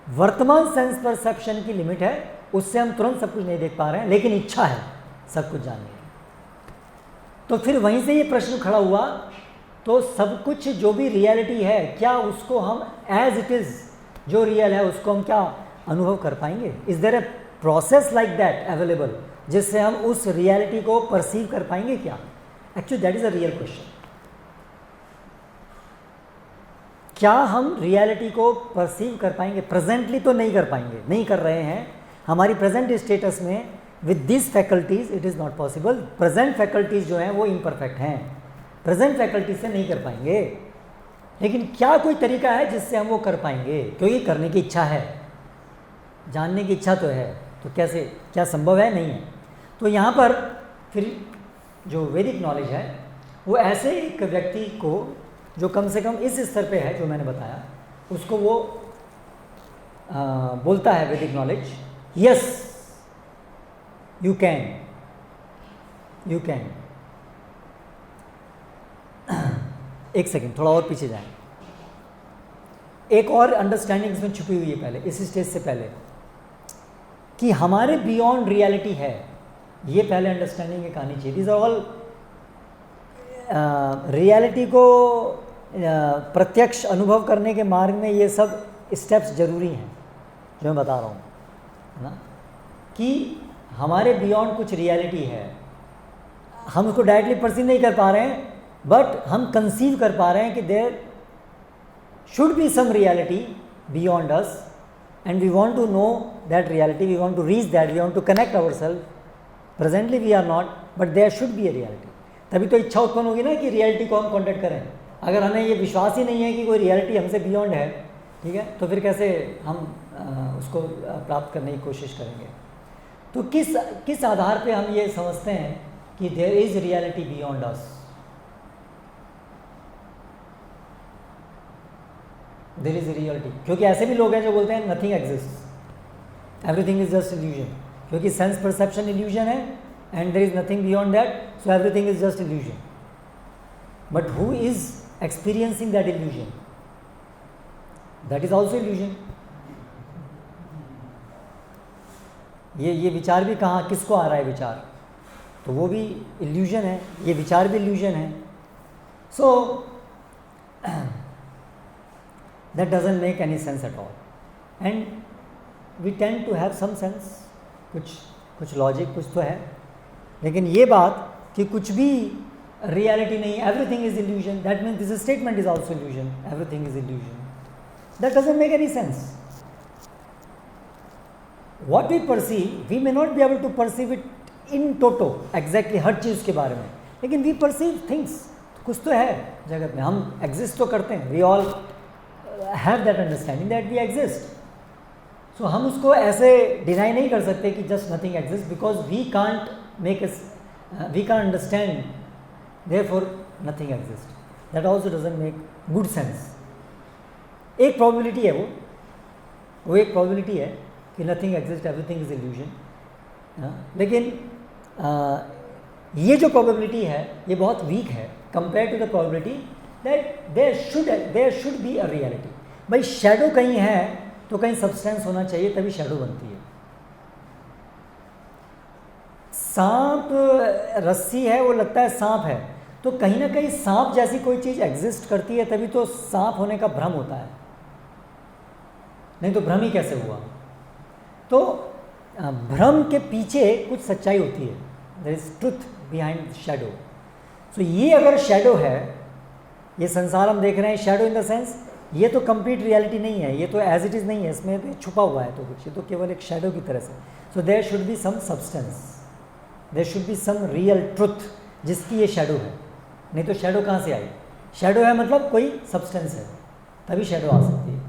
वर्तमान सेंस परसेप्शन की लिमिट है, उससे हम तुरंत सब कुछ नहीं देख पा रहे हैं, लेकिन इच्छा है सब कुछ जानने की। तो फिर वहीं से ये प्रश्न खड़ा हुआ, तो सब कुछ जो भी रियलिटी है क्या उसको हम एज इट इज़ जो रियल है उसको हम क्या अनुभव कर पाएंगे? Is there a process like that available जिससे हम उस रियलिटी को परसीव कर पाएंगे क्या? Actually that is a real question. क्या हम रियलिटी को परसीव कर पाएंगे? प्रेजेंटली तो नहीं कर पाएंगे, नहीं कर रहे हैं। हमारी प्रेजेंट स्टेटस में with this faculties it is not possible. Present faculties जो हैं वो इम्परफेक्ट हैं, प्रेजेंट फैकल्टी से नहीं कर पाएंगे। लेकिन क्या कोई तरीका है जिससे हम वो कर पाएंगे? क्योंकि करने की इच्छा है, जानने की इच्छा तो है, तो कैसे, क्या संभव है? नहीं है। तो यहाँ पर फिर जो वैदिक नॉलेज है वो ऐसे एक व्यक्ति को जो कम से कम इस स्तर पे है जो मैंने बताया, उसको वो बोलता है वैदिक knowledge, yes you can, you can. एक सेकेंड, थोड़ा और पीछे जाएं। एक और अंडरस्टैंडिंग इसमें छुपी हुई है पहले, इस स्टेज से पहले, कि हमारे बियॉन्ड रियलिटी है, ये पहले अंडरस्टैंडिंग एक आनी चाहिए। दीज आर ऑल रियलिटी को प्रत्यक्ष अनुभव करने के मार्ग में ये सब स्टेप्स जरूरी हैं जो मैं बता रहा हूँ, है ना, कि हमारे बियॉन्ड कुछ रियलिटी है, हम उसको डायरेक्टली परसीव नहीं कर पा रहे हैं, बट हम कंसीव कर पा रहे हैं कि there should be some reality beyond us and we want to know that reality, we want to reach that, we want to connect ourselves. Presently we are not, but there should be a reality. तभी तो इच्छा उत्पन्न होगी ना कि reality को हम contact करें। अगर हमें ये विश्वास ही नहीं है कि कोई रियलिटी हमसे बियॉन्ड है, ठीक है, तो फिर कैसे हम उसको प्राप्त करने की कोशिश करेंगे? तो किस आधार पे हम ये समझते हैं कि there is reality beyond us? There is reality, क्योंकि ऐसे भी लोग हैं जो बोलते हैं nothing exist, everything is just illusion, क्योंकि सेंस परसेप्शन इल्यूजन है and there is nothing beyond that, so everything is just illusion. But who is experiencing that illusion? That is also illusion. ये विचार भी कहाँ, किसको आ रहा है विचार? तो वो भी इल्यूजन है, ये विचार भी इल्यूजन है. So that doesn't make any sense at all. And we tend to have some sense, कुछ लॉजिक कुछ तो है, लेकिन ये बात कि कुछ भी रियलिटी नहीं, everything is illusion, that means this statement is also illusion, everything is illusion, that doesn't make any sense. What we perceive, we may not be able to perceive it in toto, exactly हर चीज़ के बारे में, लेकिन we perceive things, कुछ तो है जगत में, हम exist तो करते हैं, we all have that understanding that we exist. So हम उसको ऐसे deny नहीं कर सकते कि just nothing exists, because we can't make us, we can't understand, therefore nothing exists. That also doesn't make good sense. एक probability है वो एक probability है कि nothing exist, everything is illusion. लेकिन ये जो प्रोबेबिलिटी है ये बहुत वीक है compare to the probability that there should be a reality. भाई शैडो कहीं है तो कहीं सब्सटेंस होना चाहिए, तभी शैडो बनती है. सांप रस्सी है, वो लगता है सांप है, तो कहीं ना कहीं सांप जैसी कोई चीज़ एग्जिस्ट करती है, तभी तो सांप होने का भ्रम होता है, नहीं तो भ्रम ही कैसे हुआ? तो भ्रम के पीछे कुछ सच्चाई होती है, there is truth behind shadow. So ये अगर शैडो है, ये संसार हम देख रहे हैं, शैडो इन द सेंस ये तो कंप्लीट रियलिटी नहीं है, ये तो एज इट इज़ नहीं है, इसमें तो छुपा हुआ है तो कुछ, ये तो केवल एक शैडो की तरह से. So there should be some substance, there should be some real truth जिसकी ये शैडो है, नहीं तो शैडो कहाँ से आई? शैडो है मतलब कोई सब्सटेंस है, तभी शैडो आ सकती है.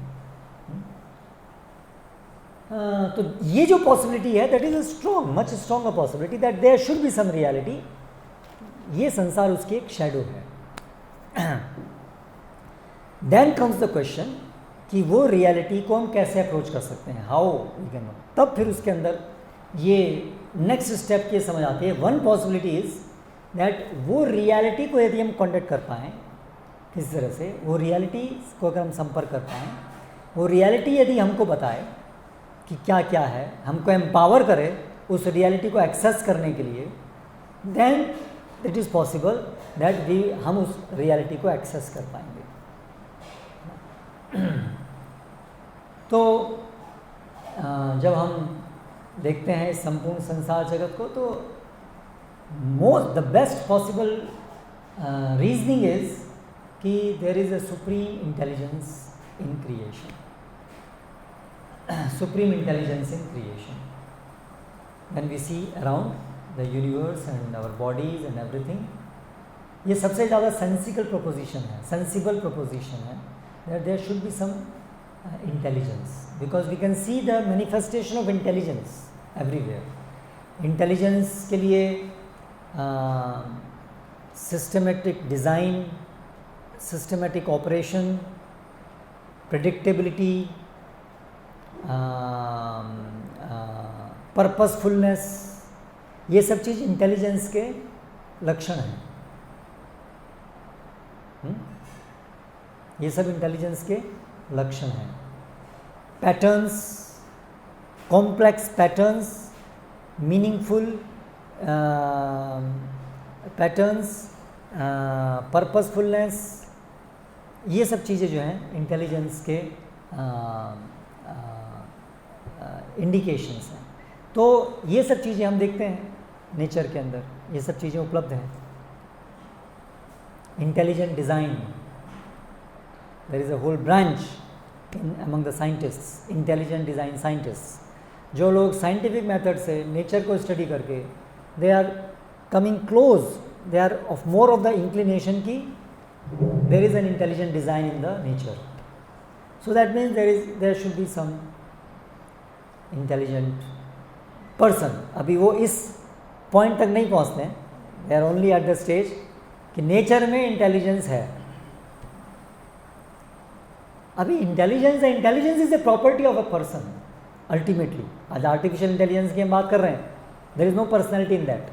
तो ये जो पॉसिबिलिटी है that is strong, much stronger possibility that there should be some reality. ये संसार उसकी एक शैडो है. देन कम्स द क्वेश्चन कि वो रियलिटी को हम कैसे अप्रोच कर सकते हैं, हाउ वी कैन नो. तब फिर उसके अंदर ये नेक्स्ट स्टेप ये समझ आती है. वन पॉसिबिलिटी इज दैट वो रियलिटी को यदि हम कॉन्टेक्ट कर पाएँ किसी तरह से, वो रियलिटी को अगर हम संपर्क कर पाएँ, वो रियलिटी यदि हमको बताए कि क्या क्या है, हमको एम्पावर करे उस रियलिटी को एक्सेस करने के लिए, then it is possible that हम उस रियलिटी को एक्सेस कर पाएंगे. तो जब हम देखते हैं इस संपूर्ण संसार जगत को, तो the best possible reasoning is कि there is a supreme intelligence in creation. Supreme intelligence in creation. When we see around the universe and our bodies and everything, ये सबसे ज़्यादा sensible proposition है, sensible proposition है that there should be some intelligence, because we can see the manifestation of intelligence everywhere. Intelligence के लिए systematic design, systematic operation, predictability, purposefulness, ये सब चीज़ intelligence के लक्षण हैं. ये सब इंटेलिजेंस के लक्षण हैं. Patterns, complex patterns, meaningful patterns, purposefulness, ये सब चीज़ें जो हैं इंटेलिजेंस के इंडिकेशंस हैं. तो ये सब चीज़ें हम देखते हैं नेचर के अंदर, ये सब चीज़ें उपलब्ध हैं. Intelligent design, there is a whole branch in among the scientists, intelligent design scientists, जो लोग साइंटिफिक मेथड से नेचर को स्टडी करके they are coming close, they are of more of the inclination की there is an intelligent design in the nature. So that means there should be some intelligent person. अभी वो इस point तक नहीं पहुंचते हैं, they are only at the stage कि nature में इंटेलिजेंस है. अभी इंटेलिजेंस है, intelligence is a property of a person ultimately. आज आर्टिफिशियल इंटेलिजेंस की हम बात कर रहे हैं, there is no personality in that,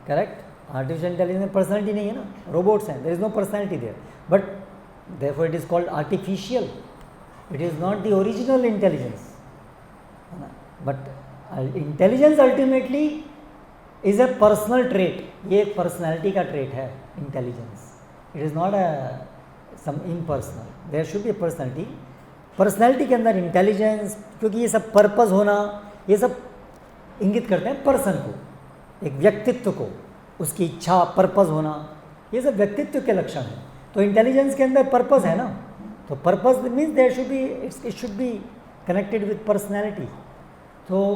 correct. Artificial intelligence में पर्सनैलिटी नहीं है ना, रोबोट्स हैं, there is no personality there, but therefore it is called artificial, it is not the original intelligence, है ना। But intelligence ultimately is a personal trait, ये एक personality का ट्रेट है intelligence, it is not a some impersonal, there should be a personality. Personality के अंदर intelligence, क्योंकि ये सब पर्पस होना, ये सब इंगित करते हैं पर्सन को, एक व्यक्तित्व को, उसकी इच्छा, पर्पस होना, ये सब व्यक्तित्व के लक्षण हैं। तो इंटेलिजेंस के अंदर पर्पस है ना, तो purpose means there should be, it should be connected with personality. तो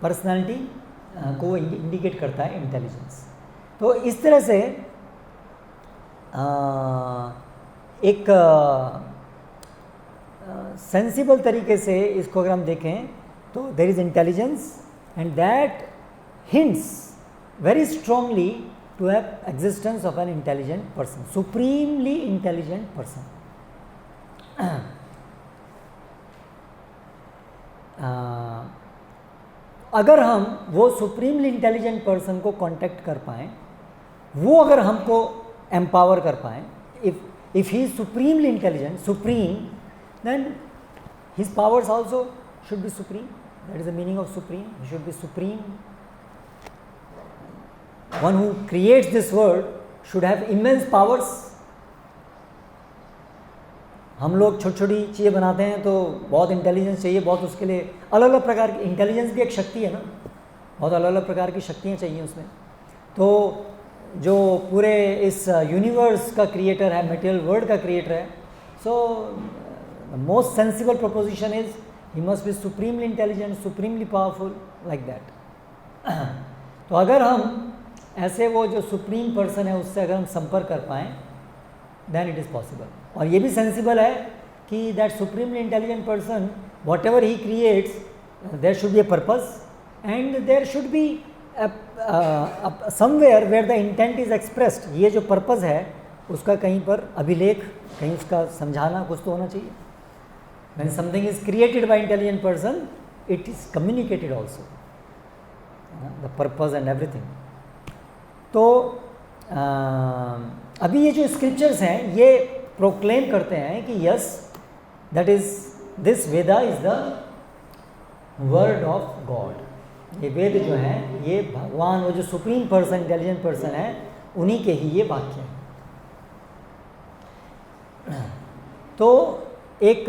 पर्सनैलिटी को इंडिकेट करता है इंटेलिजेंस। तो इस तरह से एक सेंसिबल तरीके से इसको अगर हम देखें तो there is intelligence and that hints very strongly to have existence of an intelligent person, supremely intelligent person. अगर हम वो सुप्रीमली इंटेलिजेंट पर्सन को कांटेक्ट कर पाएँ, वो अगर हमको एम्पावर कर पाएँ, if he is supremely intelligent, supreme, then his powers also should be supreme. That is the meaning of supreme. He should be supreme. One who creates this world should have immense powers. हम लोग छोटी छोटी चीज़ें बनाते हैं तो बहुत intelligence चाहिए, बहुत उसके लिए अलग अलग प्रकार की, इंटेलिजेंस भी एक शक्ति है ना, बहुत अलग अलग प्रकार की शक्तियाँ चाहिए उसमें। तो जो पूरे इस यूनिवर्स का क्रिएटर है, मटेरियल वर्ल्ड का क्रिएटर है, so most sensible proposition is he must be supremely intelligent, supremely powerful, like that. तो अगर हम ऐसे वो जो सुप्रीम पर्सन है उससे अगर हम संपर्क कर पाएँ, देन इट इज़ पॉसिबल। और ये भी सेंसिबल है कि that supremely intelligent person, whatever he creates, there should be a purpose and there should be somewhere where the intent is expressed. ये जो पर्पस है उसका कहीं पर अभिलेख, कहीं उसका समझाना कुछ तो होना चाहिए। When something is created by intelligent person, it is communicated also, the purpose and everything. तो अभी ये जो स्क्रिप्चर्स हैं ये प्रोक्लेम करते हैं कि yes, that is this Veda is the word of God. ये वेद जो हैं ये भगवान, वो जो सुप्रीम पर्सन, इंटेलिजेंट पर्सन है, उन्हीं के ही ये वाक्य हैं। तो एक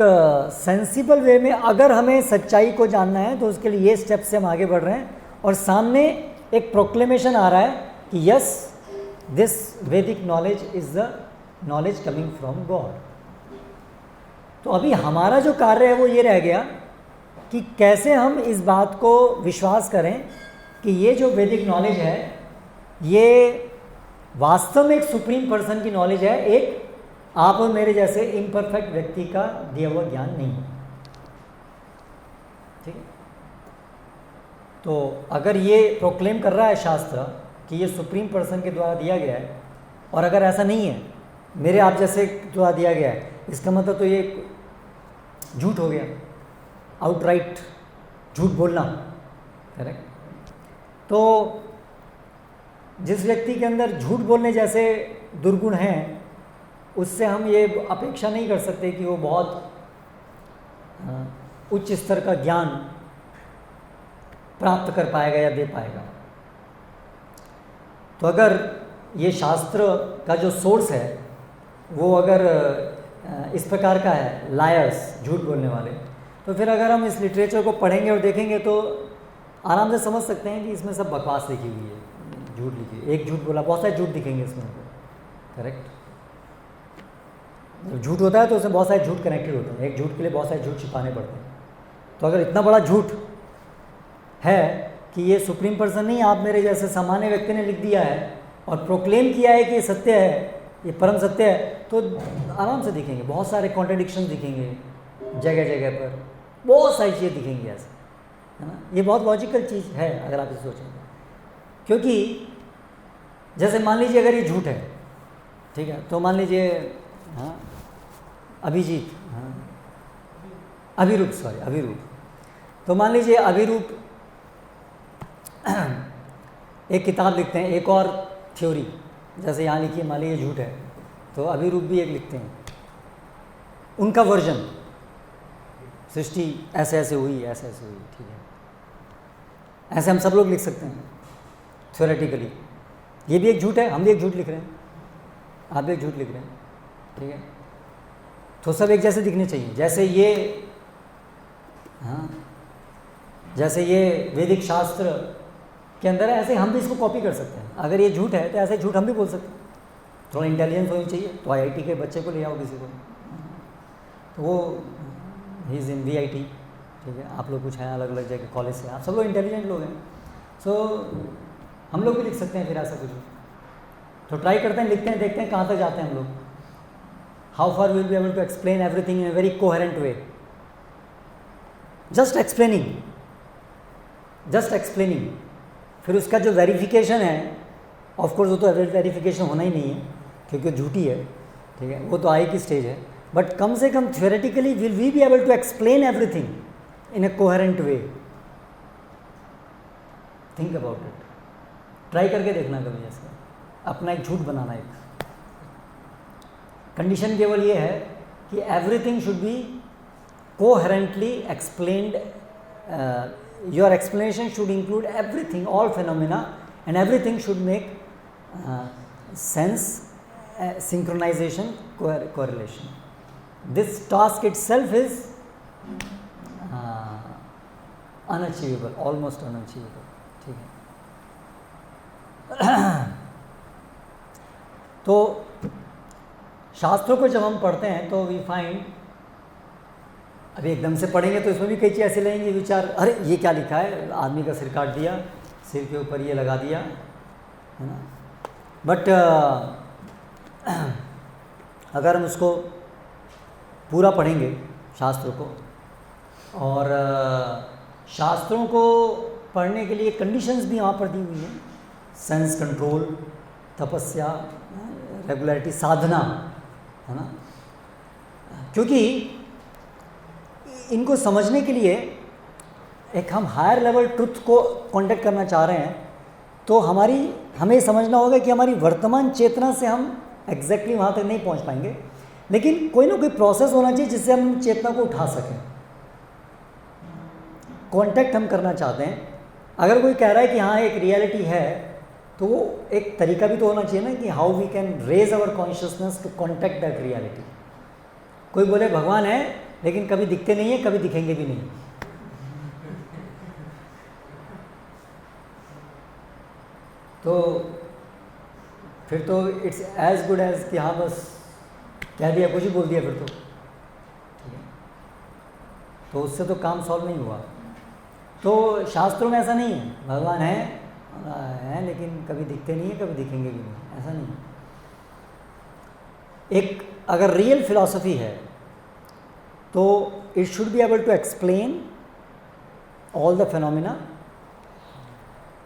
सेंसिबल वे में अगर हमें सच्चाई को जानना है तो उसके लिए ये स्टेप से हम आगे बढ़ रहे हैं, और सामने एक प्रोक्लेमेशन आ रहा है कि यस, दिस वैदिक knowledge is the knowledge coming from God. तो अभी हमारा जो कार्य है वो ये रह गया कि कैसे हम इस बात को विश्वास करें कि ये जो वैदिक नॉलेज है ये वास्तव में एक सुप्रीम पर्सन की नॉलेज है, एक आप और मेरे जैसे इम्परफेक्ट व्यक्ति का दिया हुआ ज्ञान नहीं है। ठीक है। तो अगर ये प्रोक्लेम कर रहा है शास्त्र कि ये सुप्रीम पर्सन के द्वारा दिया गया है, और अगर ऐसा नहीं है, मेरे आप जैसे द्वारा दिया गया है, इसका मतलब तो ये झूठ हो गया, आउटराइट झूठ बोलना, करेक्ट। तो जिस व्यक्ति के अंदर झूठ बोलने जैसे दुर्गुण हैं, उससे हम ये अपेक्षा नहीं कर सकते कि वो बहुत उच्च स्तर का ज्ञान प्राप्त कर पाएगा या दे पाएगा। तो अगर ये शास्त्र का जो सोर्स है वो अगर इस प्रकार का है, लायर्स, झूठ बोलने वाले, तो फिर अगर हम इस लिटरेचर को पढ़ेंगे और देखेंगे तो आराम से समझ सकते हैं कि इसमें सब बकवास लिखी हुई है, झूठ लिखी है। एक झूठ बोला, बहुत सारे झूठ दिखेंगे इसमें, करेक्ट। जब झूठ होता है तो उसमें बहुत सारे झूठ कनेक्टेड होते हैं, एक झूठ के लिए बहुत सारे झूठ छिपाने पड़ते हैं। तो अगर इतना बड़ा झूठ है कि ये सुप्रीम पर्सन नहीं, आप मेरे जैसे सामान्य व्यक्ति ने लिख दिया है और प्रोक्लेम किया है कि ये सत्य है, ये परम सत्य है, तो आराम से दिखेंगे, बहुत सारे कॉन्ट्रडिक्शन दिखेंगे, जगह जगह पर बहुत सारी चीज़ें दिखेंगी ऐसे, है ना। ये बहुत लॉजिकल चीज़ है अगर आप इसे सोचेंगे, क्योंकि जैसे मान लीजिए अगर ये झूठ है ठीक है, तो मान लीजिए हाँ अभिजीत, हाँ अभिरूप, सॉरी अभिरूप, तो मान लीजिए अभिरूप एक किताब लिखते हैं, एक और थ्योरी जैसे यहाँ लिखी है, मान लीजिए झूठ है, तो अभिरूप भी एक लिखते हैं, उनका वर्जन, सृष्टि ऐसे ऐसे हुई, ऐसे ऐसे हुई, ठीक है, ऐसे हम सब लोग लिख सकते हैं थ्योरेटिकली। ये भी एक झूठ है, हम भी एक झूठ लिख रहे हैं, आप भी एक झूठ लिख रहे हैं, ठीक है, तो सब एक जैसे दिखने चाहिए। जैसे ये, हाँ जैसे ये वैदिक शास्त्र के अंदर है, ऐसे हम भी इसको कॉपी कर सकते हैं। अगर ये झूठ है तो ऐसे झूठ हम भी बोल सकते हैं। थोड़ा इंटेलिजेंस होनी चाहिए, तो आईआईटी के बच्चे को ले आओ किसी को, तो वो ही इज़ इन वीआईटी, ठीक है, आप लोग कुछ हैं अलग अलग जगह कॉलेज से, आप सब लोग इंटेलिजेंट लोग हैं, सो हम लोग भी लिख सकते हैं फिर ऐसा कुछ। तो ट्राई करते हैं, लिखते हैं, देखते हैं कहाँ तक जाते हैं हम लोग। How far will be able to explain everything in a very coherent way. Just explaining, फिर उसका जो वेरिफिकेशन है, ऑफ कोर्स वो तो वेरिफिकेशन होना ही नहीं है क्योंकि वो झूठी है, ठीक है, वो तो आई की स्टेज है, बट कम से कम theoretically will we be able to explain everything in a coherent way. Think about it, try करके देखना कभी ऐसा, अपना एक झूठ बनाना। एक कंडीशन केवल ये है कि everything should be coherently explained, your explanation should include everything, all phenomena, and everything should make sense, synchronization, correlation. This task itself is unachievable, almost unachievable, ठीक है। तो शास्त्रों को जब हम पढ़ते हैं तो वी फाइंड, अभी एकदम से पढ़ेंगे तो इसमें भी कई चीज़ ऐसे लगेंगे विचार, अरे ये क्या लिखा है, आदमी का सिर काट दिया, सिर के ऊपर ये लगा दिया, है ना। बट अगर हम उसको पूरा पढ़ेंगे शास्त्रों को, और शास्त्रों को पढ़ने के लिए कंडीशंस भी यहाँ पर दी हुई हैं, सेंस कंट्रोल, तपस्या, रेगुलरिटी, साधना, है ना, क्योंकि इनको समझने के लिए एक हम हायर लेवल ट्रुथ को कॉन्टेक्ट करना चाह रहे हैं, तो हमें समझना होगा कि हमारी वर्तमान चेतना से हम एग्जैक्टली वहाँ तक नहीं पहुँच पाएंगे, लेकिन कोई ना कोई प्रोसेस होना चाहिए जिससे हम चेतना को उठा सकें। कांटेक्ट हम करना चाहते हैं। अगर कोई कह रहा है कि हाँ एक रियलिटी है, तो वो एक तरीका भी तो होना चाहिए ना कि how we can raise our consciousness to contact that reality. कोई बोले भगवान है लेकिन कभी दिखते नहीं है, कभी दिखेंगे भी नहीं, तो फिर तो इट्स एज गुड एज कि हाँ बस कह दिया, कुछ ही बोल दिया फिर तो, ठीक है, तो उससे तो काम सॉल्व नहीं हुआ। तो शास्त्रों में ऐसा नहीं है, भगवान है लेकिन कभी दिखते नहीं है, कभी दिखेंगे भी नहीं, ऐसा नहीं है। एक अगर रियल फिलॉसफी है तो it should be able to explain all the phenomena,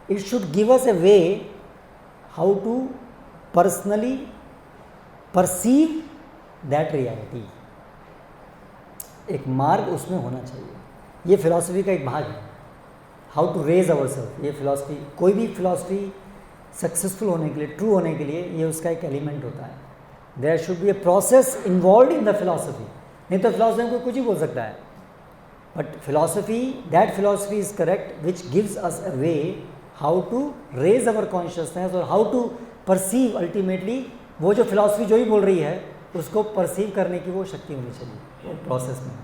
it should give us a way how to personally perceive that reality. एक मार्ग उसमें होना चाहिए, ये फिलॉसफी का एक भाग है, how to raise ourself. ये फिलॉसफी, कोई भी फिलॉसफी सक्सेसफुल होने के लिए, ट्रू होने के लिए, ये उसका एक एलिमेंट होता है। There should be a process involve in the philosophy, नहीं तो फिलॉसफी को कुछ ही बोल सकता है। But philosophy, that philosophy is correct which gives us a way how to raise our consciousness और हाउ टू परसीव अल्टीमेटली। वो जो फिलॉसफी जो ही बोल रही है उसको परसीव करने की वो शक्ति होनी चाहिए वो प्रोसेस में।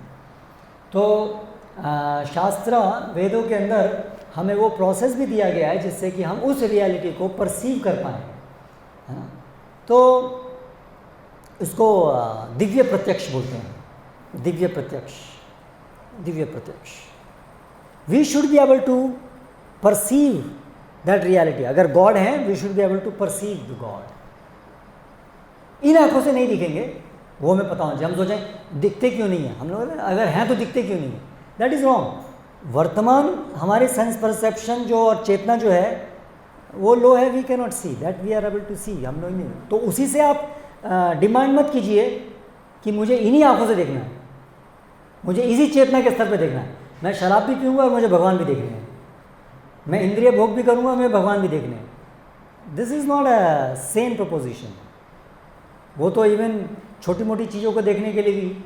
तो शास्त्र वेदों के अंदर हमें वो प्रोसेस भी दिया गया है जिससे कि हम उस रियलिटी को परसीव कर पाएँ, है ना। तो इसको दिव्य प्रत्यक्ष बोलते हैं, दिव्य प्रत्यक्ष, दिव्य प्रत्यक्ष। We should be able to perceive that reality. अगर गॉड है, we should be able to perceive the God. इन आंखों से नहीं दिखेंगे, वो हमें पता होना चाहिए। हम सोचें दिखते क्यों नहीं है, हम लोग अगर हैं तो दिखते क्यों नहीं है, दैट इज़ रॉन्ग। वर्तमान हमारे सेंस परसेप्शन जो और चेतना जो है वो लो है, we can not see that, we are able to see, हम लोग नहीं। तो उसी से आप डिमांड मत कीजिए कि मुझे इन्हीं आंखों से देखना है, मुझे इसी चेतना के स्तर पे देखना है। मैं शराब भी पीऊँगा और मुझे भगवान भी देखने हैं, मैं इंद्रिय भोग भी करूँगा, मुझे भगवान भी देखने हैं। This is not a same preposition. वो तो इवन छोटी मोटी चीज़ों को देखने के लिए भी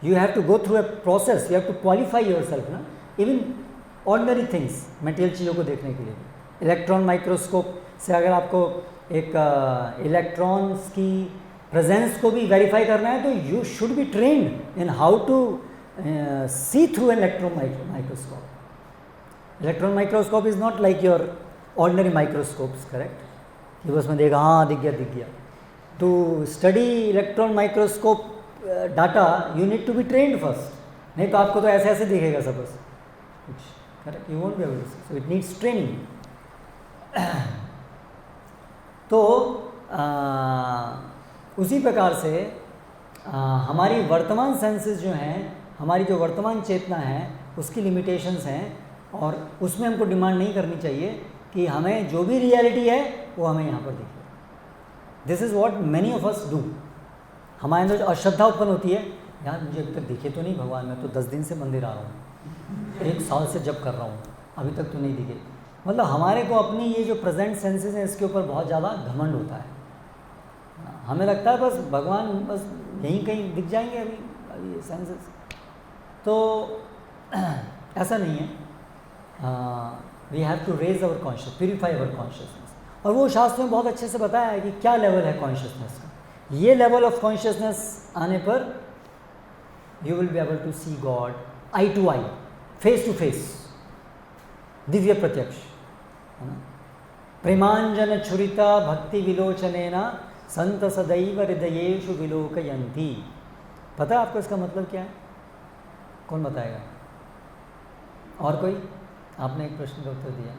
you have to go through a process, you have to qualify yourself ना। इवन ऑर्डिनरी थिंग्स, मटेरियल चीज़ों को देखने के लिए भी इलेक्ट्रॉन माइक्रोस्कोप से अगर आपको एक इलेक्ट्रॉन्स की प्रेजेंस को भी वेरीफाई करना है तो you should be trained in how to see through an electron microscope. Electron microscope is not like your ordinary microscopes, correct, कि बस में देखा हाँ दिख गया। To study electron microscope data you need to be trained first, नहीं तो आपको तो ऐसे ऐसे दिखेगा सब बस कुछ, correct, you won't be able to see, so it needs training. तो उसी प्रकार से हमारी वर्तमान सेंसेस जो हैं, हमारी जो वर्तमान चेतना है उसकी लिमिटेशंस हैं, और उसमें हमको डिमांड नहीं करनी चाहिए कि हमें जो भी रियलिटी है वो हमें यहाँ पर दिखे। This is what many of us do. हमारे अंदर जो अश्रद्धा उत्पन्न होती है, यार मुझे अभी तक दिखे तो नहीं भगवान, मैं तो 10 दिन से मंदिर आ रहा हूँ, 1 साल से जप कर रहा हूँ, अभी तक तो नहीं दिखे। मतलब हमारे को अपनी ये जो प्रेजेंट सेंसेस हैं इसके ऊपर बहुत ज़्यादा घमंड होता है। हमें लगता है बस भगवान बस यहीं कहीं दिख जाएंगे अभी ये सेंसेस, तो ऐसा नहीं है। We have to raise our conscious, purify our consciousness. और वो शास्त्र में बहुत अच्छे से बताया है कि क्या लेवल है कॉन्शियसनेस का। ये लेवल ऑफ कॉन्शियसनेस आने पर you will be able to see God eye to eye, face to face, दिव्य प्रत्यक्ष, है ना। प्रेमांजन छुरिता भक्ति विलोचनेना संत सदैव हृदयेषु विलोकयन्ति। पता है आपको इसका मतलब क्या है? कौन बताएगा? और कोई? आपने एक प्रश्न का उत्तर दिया।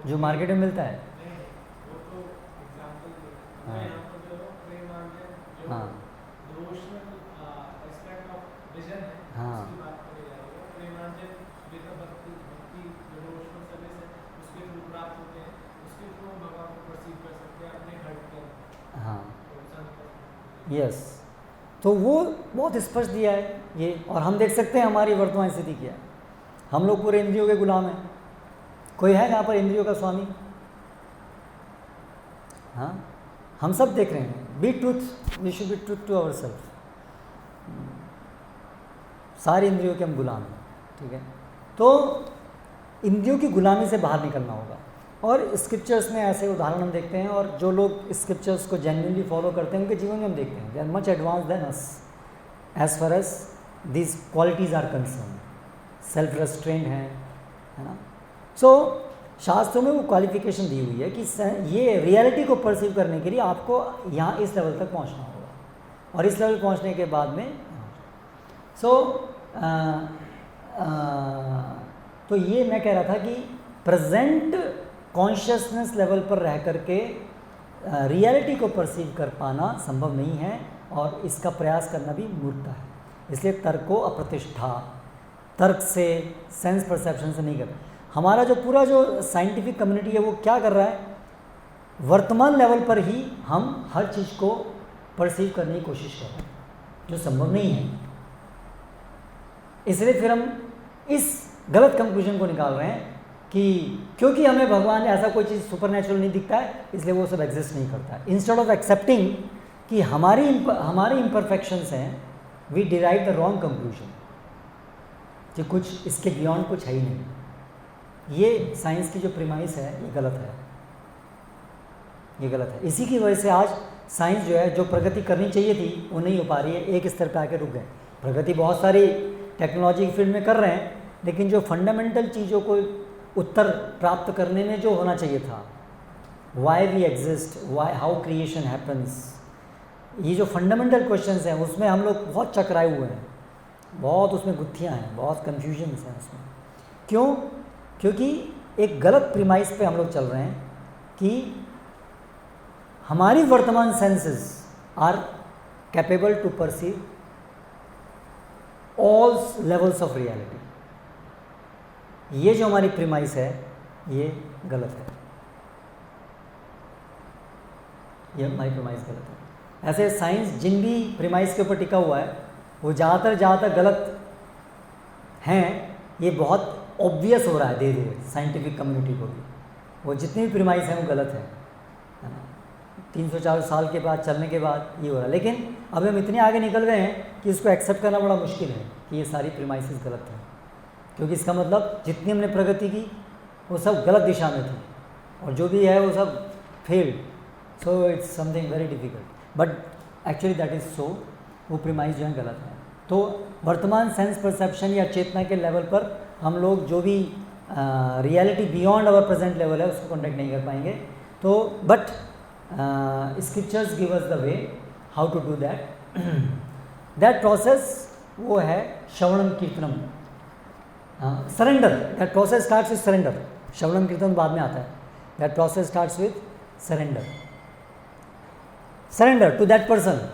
जो मार्केट में मिलता है, हाँ हाँ हाँ, यस, तो वो बहुत स्पष्ट दिया है ये। और हम देख सकते हैं हमारी वर्तमान स्थिति क्या है। हम लोग पूरे इंद्रियों के गुलाम हैं। कोई है यहाँ पर इंद्रियों का स्वामी? हाँ, हम सब देख रहे हैं। Be truth, we should be truth to ourself. सारी इंद्रियों के हम गुलाम हैं, ठीक है। तो इंद्रियों की गुलामी से बाहर निकलना होगा। और स्क्रिप्चर्स में ऐसे उदाहरण हम देखते हैं, और जो लोग स्क्रिप्चर्स को जेन्युइनली फॉलो करते हैं उनके जीवन में हम देखते हैं they are much advance than us as far as these qualities are concern. Self restraint है ना। सो शास्त्रों में वो क्वालिफिकेशन दी हुई है कि ये रियलिटी को परसीव करने के लिए आपको यहाँ इस लेवल तक पहुँचना होगा, और इस लेवल पहुँचने के बाद में तो ये मैं कह रहा था कि प्रेजेंट कॉन्शियसनेस लेवल पर रह करके रियलिटी को परसीव कर पाना संभव नहीं है, और इसका प्रयास करना भी मूर्खता है। इसलिए तर्क को अप्रतिष्ठा, तर्क से, सेंस परसेप्शन से नहीं करना। हमारा जो पूरा जो साइंटिफिक कम्युनिटी है वो क्या कर रहा है, वर्तमान लेवल पर ही हम हर चीज़ को परसीव करने की कोशिश कर रहे हैं, जो संभव नहीं है। इसलिए फिर हम इस गलत कंक्लूजन को निकाल रहे हैं कि क्योंकि हमें भगवान ने ऐसा कोई चीज़ सुपरनेचुरल नहीं दिखता है इसलिए वो सब एग्जिस्ट नहीं करता है। इंस्टेड ऑफ एक्सेप्टिंग कि हमारी इम्परफेक्शंस हैं, we derive the wrong conclusion कि कुछ इसके बियॉन्ड कुछ है ही नहीं। ये साइंस की जो प्रीमाइस है ये गलत है, ये गलत है। इसी की वजह से आज साइंस जो है, जो प्रगति करनी चाहिए थी वो नहीं हो पा रही है, एक स्तर पर आकर रुक गए। प्रगति बहुत सारी टेक्नोलॉजी की फील्ड में कर रहे हैं, लेकिन जो फंडामेंटल चीज़ों को उत्तर प्राप्त करने में जो होना चाहिए था, why we exist, why, how creation happens, ये जो फंडामेंटल क्वेश्चंस हैं उसमें हम लोग बहुत चकराए हुए हैं, बहुत उसमें गुत्थियाँ हैं, बहुत कन्फ्यूजन्स हैं उसमें। क्यों? क्योंकि एक गलत प्रीमाइस पे हम लोग चल रहे हैं कि हमारी वर्तमान senses are capable to perceive all levels of reality. ये जो हमारी प्रीमाइस है ये गलत है, ये हमारी प्रीमाइस गलत है। ऐसे साइंस जिन भी प्रीमाइस के ऊपर टिका हुआ है वो ज़्यादातर गलत हैं। ये बहुत ऑब्वियस हो रहा है धीरे धीरे साइंटिफिक कम्युनिटी को भी, वो जितनी भी प्रीमाइस हैं वो गलत है ना। 300-400 साल के बाद चलने के बाद ये हो रहा है, लेकिन अब हम इतने आगे निकल गए हैं कि इसको एक्सेप्ट करना बड़ा मुश्किल है कि ये सारी प्रीमाइसेस गलत हैं, क्योंकि इसका मतलब जितनी हमने प्रगति की वो सब गलत दिशा में थी और जो भी है वो सब failed. So it's something very difficult, but actually that is so, वो प्रीमाइस जो है गलत है। तो वर्तमान सेंस परसेप्शन या चेतना के लेवल पर हम लोग जो भी reality beyond our present level है उसको कॉन्टेक्ट नहीं कर पाएंगे। तो but scriptures give us the way how to do that. That process वो है श्रवणम कीर्तनम, surrender. That process starts with surrender. श्रवणम कीर्तन बाद में आता है। That process starts with surrender, surrender to that person.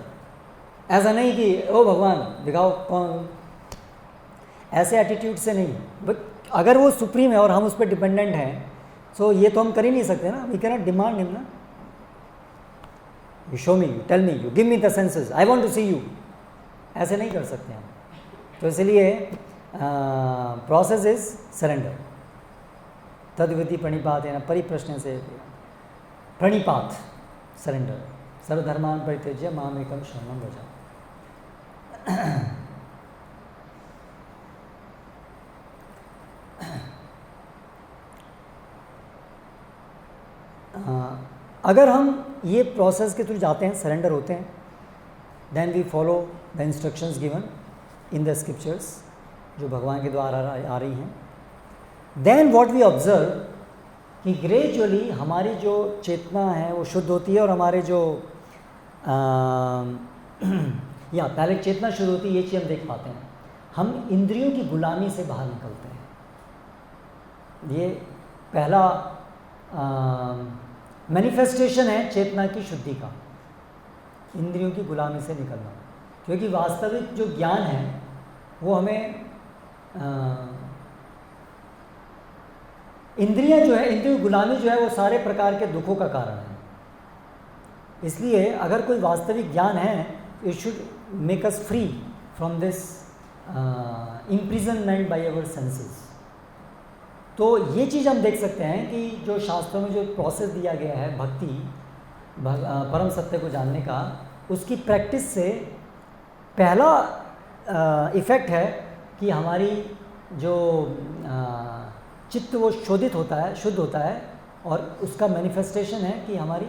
ऐसा नहीं कि ओ भगवान दिखाओ कौन, ऐसे एटीट्यूड से नहीं। बट अगर वो सुप्रीम है और हम उस पर डिपेंडेंट हैं, सो ये तो हम कर ही नहीं सकते ना। वी कैन नॉट डिमांड हिम ना, you show me, you tell me, you give me the senses, I want to see you, ऐसे नहीं कर सकते हम। तो इसलिए प्रोसेस इज सरेंडर। तद्विधि प्रणिपात है ना, परिप्रश्न से प्रणिपात, सरेंडर। सर्वधर्मान परित्यज्य मामेकम शरणं व्रज। अगर हम ये प्रोसेस के थ्रू जाते हैं, सरेंडर होते हैं, then we follow the instructions given in the scriptures जो भगवान के द्वारा आ रही हैं। देन व्हाट वी ऑब्जर्व कि ग्रेजुअली हमारी जो चेतना है वो शुद्ध होती है और हमारे जो या पहले चेतना शुरू होती है, ये चीज़ हम देख पाते हैं। हम इंद्रियों की गुलामी से बाहर निकलते हैं। ये पहला मैनिफेस्टेशन है चेतना की शुद्धि का, इंद्रियों की गुलामी से निकलना। क्योंकि वास्तविक जो ज्ञान है वो हमें इंद्रियां जो है, इंद्रियों की गुलामी जो है वो सारे प्रकार के दुखों का कारण है। इसलिए अगर कोई वास्तविक ज्ञान है, it should make us free from this imprisonment by our senses. तो ये चीज़ हम देख सकते हैं कि जो शास्त्रों में जो प्रोसेस दिया गया है भक्ति, परम सत्य को जानने का, उसकी प्रैक्टिस से पहला इफ़ेक्ट है कि हमारी जो चित्त वो शोधित होता है, शुद्ध होता है, और उसका मैनिफेस्टेशन है कि हमारी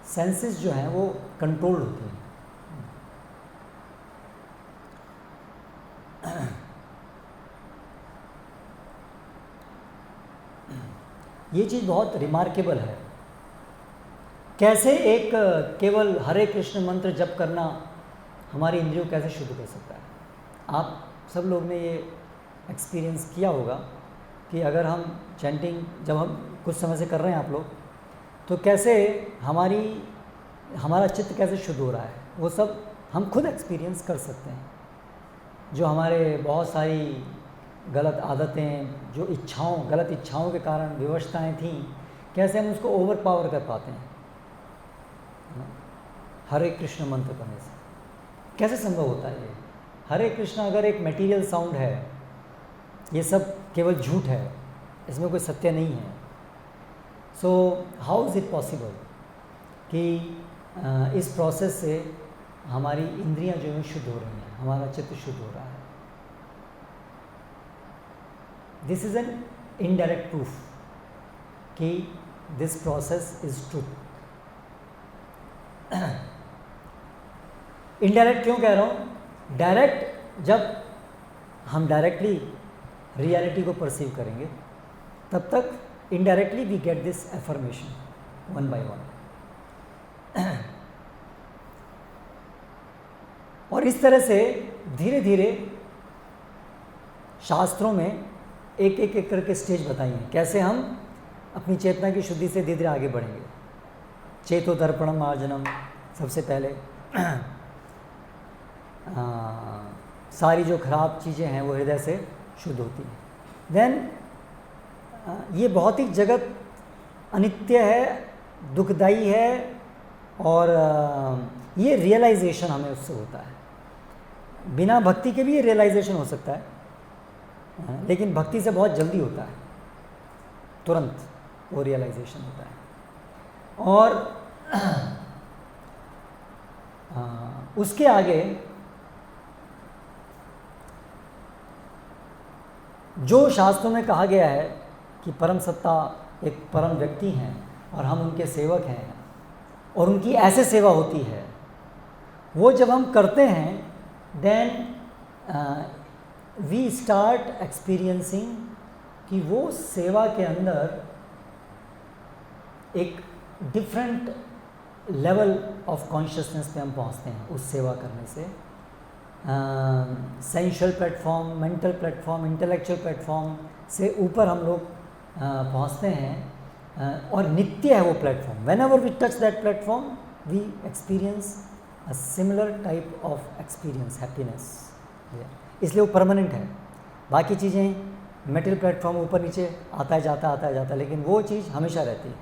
सेंसेस जो हैं वो कंट्रोल्ड होती हैं। ये चीज़ बहुत रिमार्केबल है। कैसे एक केवल हरे कृष्ण मंत्र जप करना हमारी इंद्रियों कैसे शुद्ध कर सकता है। आप सब लोग ने ये एक्सपीरियंस किया होगा कि अगर हम चैंटिंग जब हम कुछ समय से कर रहे हैं आप लोग, तो कैसे हमारा चित्त कैसे शुद्ध हो रहा है, वो सब हम खुद एक्सपीरियंस कर सकते हैं। जो हमारे बहुत सारी गलत आदतें, जो गलत इच्छाओं के कारण विवशताएँ थीं, कैसे हम उसको ओवर पावर कर पाते हैं हरे कृष्ण मंत्र करने से। कैसे संभव होता है ये? हरे कृष्ण अगर एक मटेरियल साउंड है, ये सब केवल झूठ है, इसमें कोई सत्य नहीं है। So how is it possible कि इस प्रोसेस से हमारी इंद्रियां जो हैं शुद्ध हो रही हैं, हमारा चित्त शुद्ध हो रहा है। This is an indirect proof कि this process is truth. Indirect क्यों कह रहा हूँ? डायरेक्ट जब हम डायरेक्टली रियलिटी को परसीव करेंगे, तब तक indirectly we get this affirmation one by one. और इस तरह से धीरे धीरे शास्त्रों में एक एक करके स्टेज बताई हैं कैसे हम अपनी चेतना की शुद्धि से धीरे धीरे आगे बढ़ेंगे। चेतो दर्पणम मार्जनम, सबसे पहले सारी जो खराब चीज़ें हैं वो हृदय से शुद्ध होती हैं। देन ये भौतिक जगत अनित्य है, दुखदाई है, और ये रियलाइजेशन हमें उससे होता है। बिना भक्ति के भी ये रियलाइजेशन हो सकता है, लेकिन भक्ति से बहुत जल्दी होता है, तुरंत वो रियलाइजेशन होता है। और उसके आगे जो शास्त्रों में कहा गया है कि परम सत्ता एक परम व्यक्ति हैं और हम उनके सेवक हैं और उनकी ऐसे सेवा होती है, वो जब हम करते हैं देन वी स्टार्ट एक्सपीरियंसिंग कि वो सेवा के अंदर एक डिफरेंट लेवल ऑफ कॉन्शियसनेस पे हम पहुंचते हैं उस सेवा करने से। Sensual platform, mental platform, intellectual platform से ऊपर हम लोग पहुंचते हैं, और नित्य है वो platform. Whenever we touch that platform we experience a similar type of experience, happiness, इसलिए वो परमानेंट है। बाकी चीज़ें मेटल प्लेटफॉर्म ऊपर नीचे आता है जाता, लेकिन वो चीज़ हमेशा रहती है।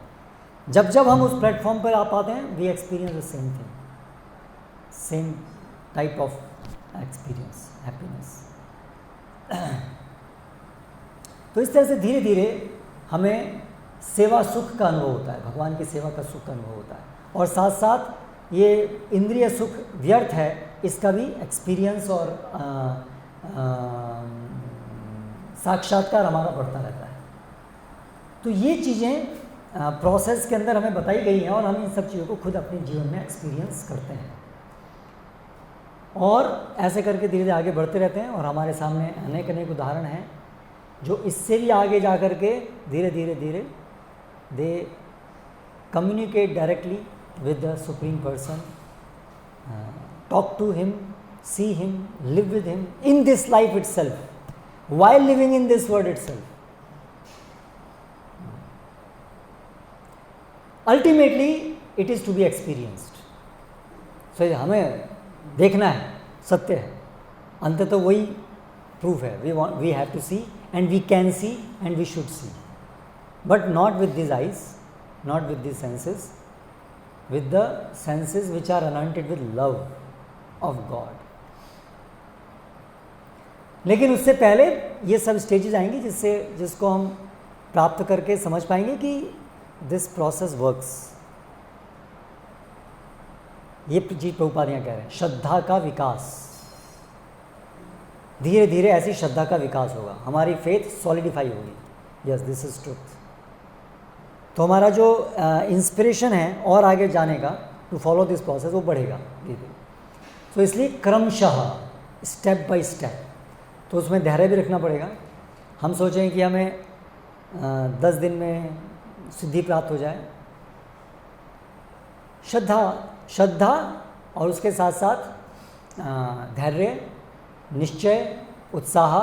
जब जब हम उस प्लेटफॉर्म पर आ पाते हैं we experience the same thing, same type of experience, happiness. तो इस तरह से धीरे धीरे हमें सेवा सुख का अनुभव होता है, भगवान की सेवा का सुख का अनुभव होता है, और साथ साथ ये इंद्रिय सुख व्यर्थ है इसका भी एक्सपीरियंस और साक्षात्कार हमारा बढ़ता रहता है। तो ये चीज़ें प्रोसेस के अंदर हमें बताई गई हैं और हम इन सब चीज़ों को खुद अपने जीवन में एक्सपीरियंस करते हैं, और ऐसे करके धीरे धीरे आगे बढ़ते रहते हैं। और हमारे सामने अनेक अनेक उदाहरण हैं जो इससे भी आगे जा कर के धीरे धीरे they communicate directly with the supreme person, talk to him, see him, live with him in this life itself, while living in this world itself. Ultimately it is to be experienced. So हमें देखना है, सत्य है, अंत तो वही proof है। we have to see and we can see and we should see, but not with these eyes, not with these senses, with the senses which are anointed with love of God. लेकिन उससे पहले ये सब stages आएंगी जिसको हम प्राप्त करके समझ पाएंगे कि दिस प्रोसेस वर्क्स। ये चीज प्रभुपाद यहाँ कह रहे हैं, श्रद्धा का विकास, धीरे धीरे ऐसी श्रद्धा का विकास होगा, हमारी फेथ सॉलिडिफाई होगी। Yes, this is truth. तो हमारा जो इंस्पिरेशन है और आगे जाने का, टू फॉलो दिस प्रोसेस, वो बढ़ेगा धीरे धीरे। तो इसलिए क्रमशः, स्टेप बाय स्टेप, तो उसमें धैर्य भी रखना पड़ेगा। हम सोचें कि हमें 10 दिन में सिद्धि प्राप्त हो जाए, श्रद्धा और उसके साथ साथ धैर्य, निश्चय, उत्साह,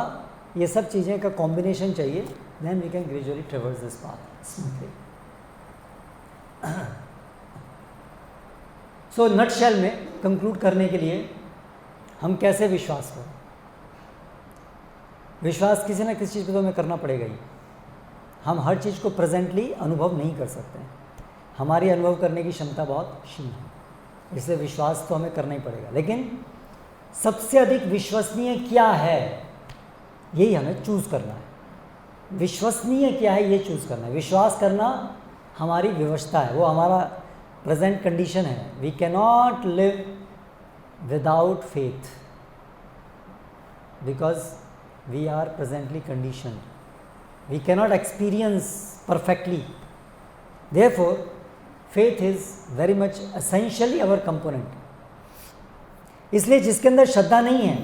ये सब चीज़ें का कॉम्बिनेशन चाहिए। Then we can gradually traverse this path smoothly. So nutshell में कंक्लूड करने के लिए हम कैसे विश्वास करें? विश्वास किसी न किसी चीज़ पर तो हमें करना पड़ेगा ही। हम हर चीज़ को प्रेजेंटली अनुभव नहीं कर सकते हैं, हमारी अनुभव करने की क्षमता बहुत क्षीण है, इसलिए विश्वास तो हमें करना ही पड़ेगा। लेकिन सबसे अधिक विश्वसनीय क्या है, यही हमें चूज़ करना है। विश्वसनीय क्या है, ये चूज़ करना है। विश्वास करना हमारी व्यवस्था है, वो हमारा प्रेजेंट कंडीशन है। We can not live without faith because we are presently conditioned. We cannot experience perfectly. Therefore, faith is very much essentially our component. इसलिए जिसके अंदर श्रद्धा नहीं है,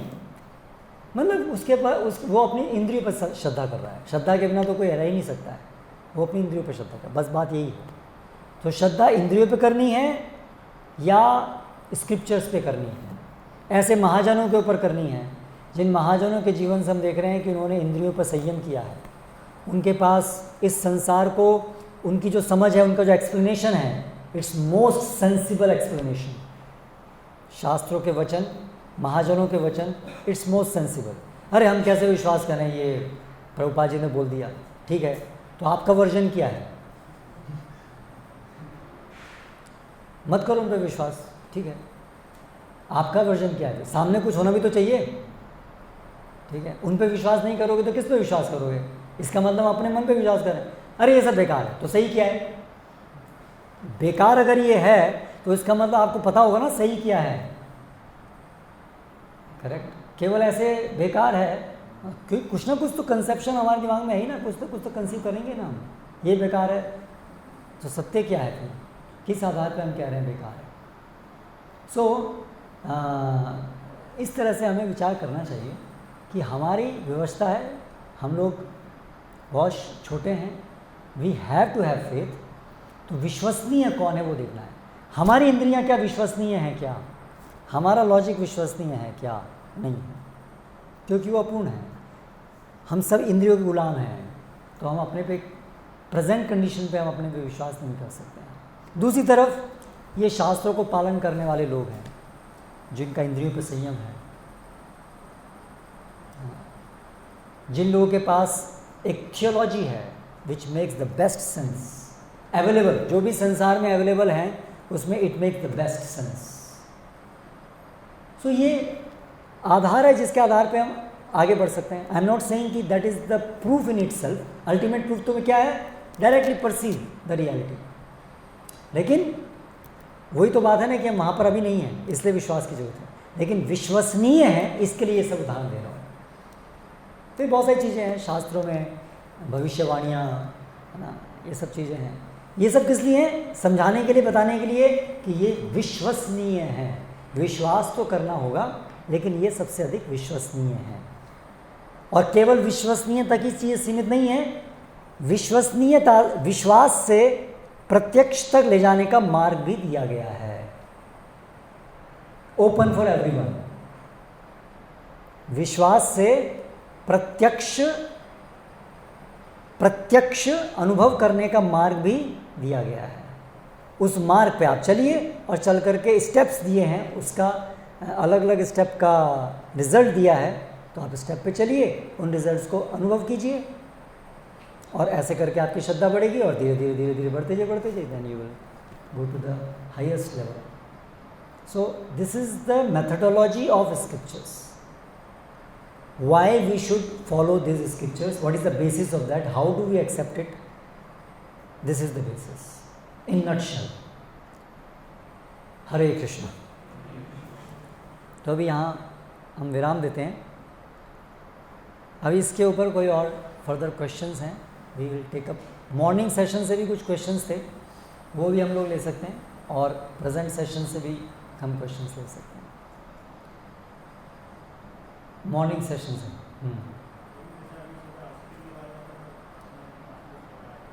मतलब उसके पास वो अपनी इंद्रियों पर श्रद्धा कर रहा है। श्रद्धा के बिना तो कोई रह ही नहीं सकता है, वो अपनी इंद्रियों पर श्रद्धा कर, बस बात यही है। तो श्रद्धा इंद्रियों पे करनी है या स्क्रिप्चर्स पे करनी है, ऐसे महाजनों के ऊपर करनी है जिन महाजनों के जीवन से हम देख रहे हैं कि उन्होंने इंद्रियों पर संयम किया है। उनके पास इस संसार को, उनकी जो समझ है, उनका जो एक्सप्लेनेशन है, इट्स मोस्ट सेंसिबल एक्सप्लेनेशन। शास्त्रों के वचन, महाजनों के वचन, इट्स मोस्ट सेंसिबल। अरे हम कैसे विश्वास करें, ये प्रभुपाद जी ने बोल दिया, ठीक है, तो तो आपका वर्जन क्या है? मत करो उन पर विश्वास, ठीक है। आपका वर्जन क्या है? सामने कुछ होना भी तो चाहिए, ठीक है। उन पर विश्वास नहीं करोगे तो किस पे विश्वास करोगे? इसका मतलब अपने मन पे विश्वास करें, अरे ये सब बेकार है, तो सही क्या है? बेकार अगर ये है तो इसका मतलब आपको पता होगा ना सही क्या है, करेक्ट। केवल ऐसे बेकार है, कुछ ना कुछ तो कंसेप्शन हमारे दिमाग में है ही ना, कुछ तो कंसीव करेंगे ना हम। ये बेकार है तो सत्य क्या है फिर? किस आधार पे हम कह रहे हैं बेकार है? इस तरह से हमें विचार करना चाहिए कि हमारी व्यवस्था है, हम लोग बहुत छोटे हैं, we have to have faith. तो विश्वसनीय कौन है वो देखना है। हमारी इंद्रियां क्या विश्वसनीय हैं क्या? हमारा लॉजिक विश्वसनीय है क्या? नहीं है, क्योंकि वो अपूर्ण है। हम सब इंद्रियों के गुलाम हैं, तो हम अपने पे प्रेजेंट कंडीशन पे हम अपने पे विश्वास नहीं कर सकते हैं। दूसरी तरफ ये शास्त्रों को पालन करने वाले लोग हैं जिनका इंद्रियों पे संयम है, जिन लोगों के पास एक थियोलॉजी है which makes the best sense available, जो भी संसार में अवेलेबल हैं उसमें it makes the best sense. So ये आधार है जिसके आधार पे हम आगे बढ़ सकते हैं। आई एम नॉट सेइंग कि that is the proof in itself, ultimate proof तो क्या है? Directly perceive the reality. लेकिन वही तो बात है ना कि हम वहाँ पर अभी नहीं हैं, इसलिए विश्वास की जरूरत है। लेकिन विश्वसनीय है, इसके लिए ये सब उदाहरण दे रहा हूँ। तो बहुत सारी चीज़ें हैं शास्त्रों में, भविष्यवाणियाँ, है ना, ये सब चीज़ें हैं। ये सब किस लिए हैं? समझाने के लिए, बताने के लिए कि ये विश्वसनीय है। विश्वास तो करना होगा, लेकिन ये सबसे अधिक विश्वसनीय है। और केवल विश्वसनीय तक ही चीज़ सीमित नहीं है, विश्वसनीयता, विश्वास से प्रत्यक्ष तक ले जाने का मार्ग भी दिया गया है, ओपन फॉर एवरीवन। विश्वास से प्रत्यक्ष अनुभव करने का मार्ग भी दिया गया है। उस मार्ग पे आप चलिए, और चल करके स्टेप्स दिए हैं, उसका अलग अलग स्टेप का रिजल्ट दिया है, तो आप स्टेप पे चलिए, उन रिजल्ट्स को अनुभव कीजिए, और ऐसे करके आपकी श्रद्धा बढ़ेगी, और धीरे धीरे धीरे धीरे बढ़ते जाइए, then you will go to the highest level. So this is the methodology of scriptures. Why we should follow these scriptures? What is the basis of that? How do we accept it? This is the basis in nutshell. हरे कृष्ण। तो अभी यहाँ हम विराम देते हैं। अभी इसके ऊपर कोई और फर्दर क्वेश्चंस हैं, we will take up. Morning session से भी कुछ क्वेश्चंस थे, वो भी हम लोग ले सकते हैं, और प्रेजेंट सेशन से भी हम क्वेश्चंस ले सकते हैं। मॉर्निंग सेशन से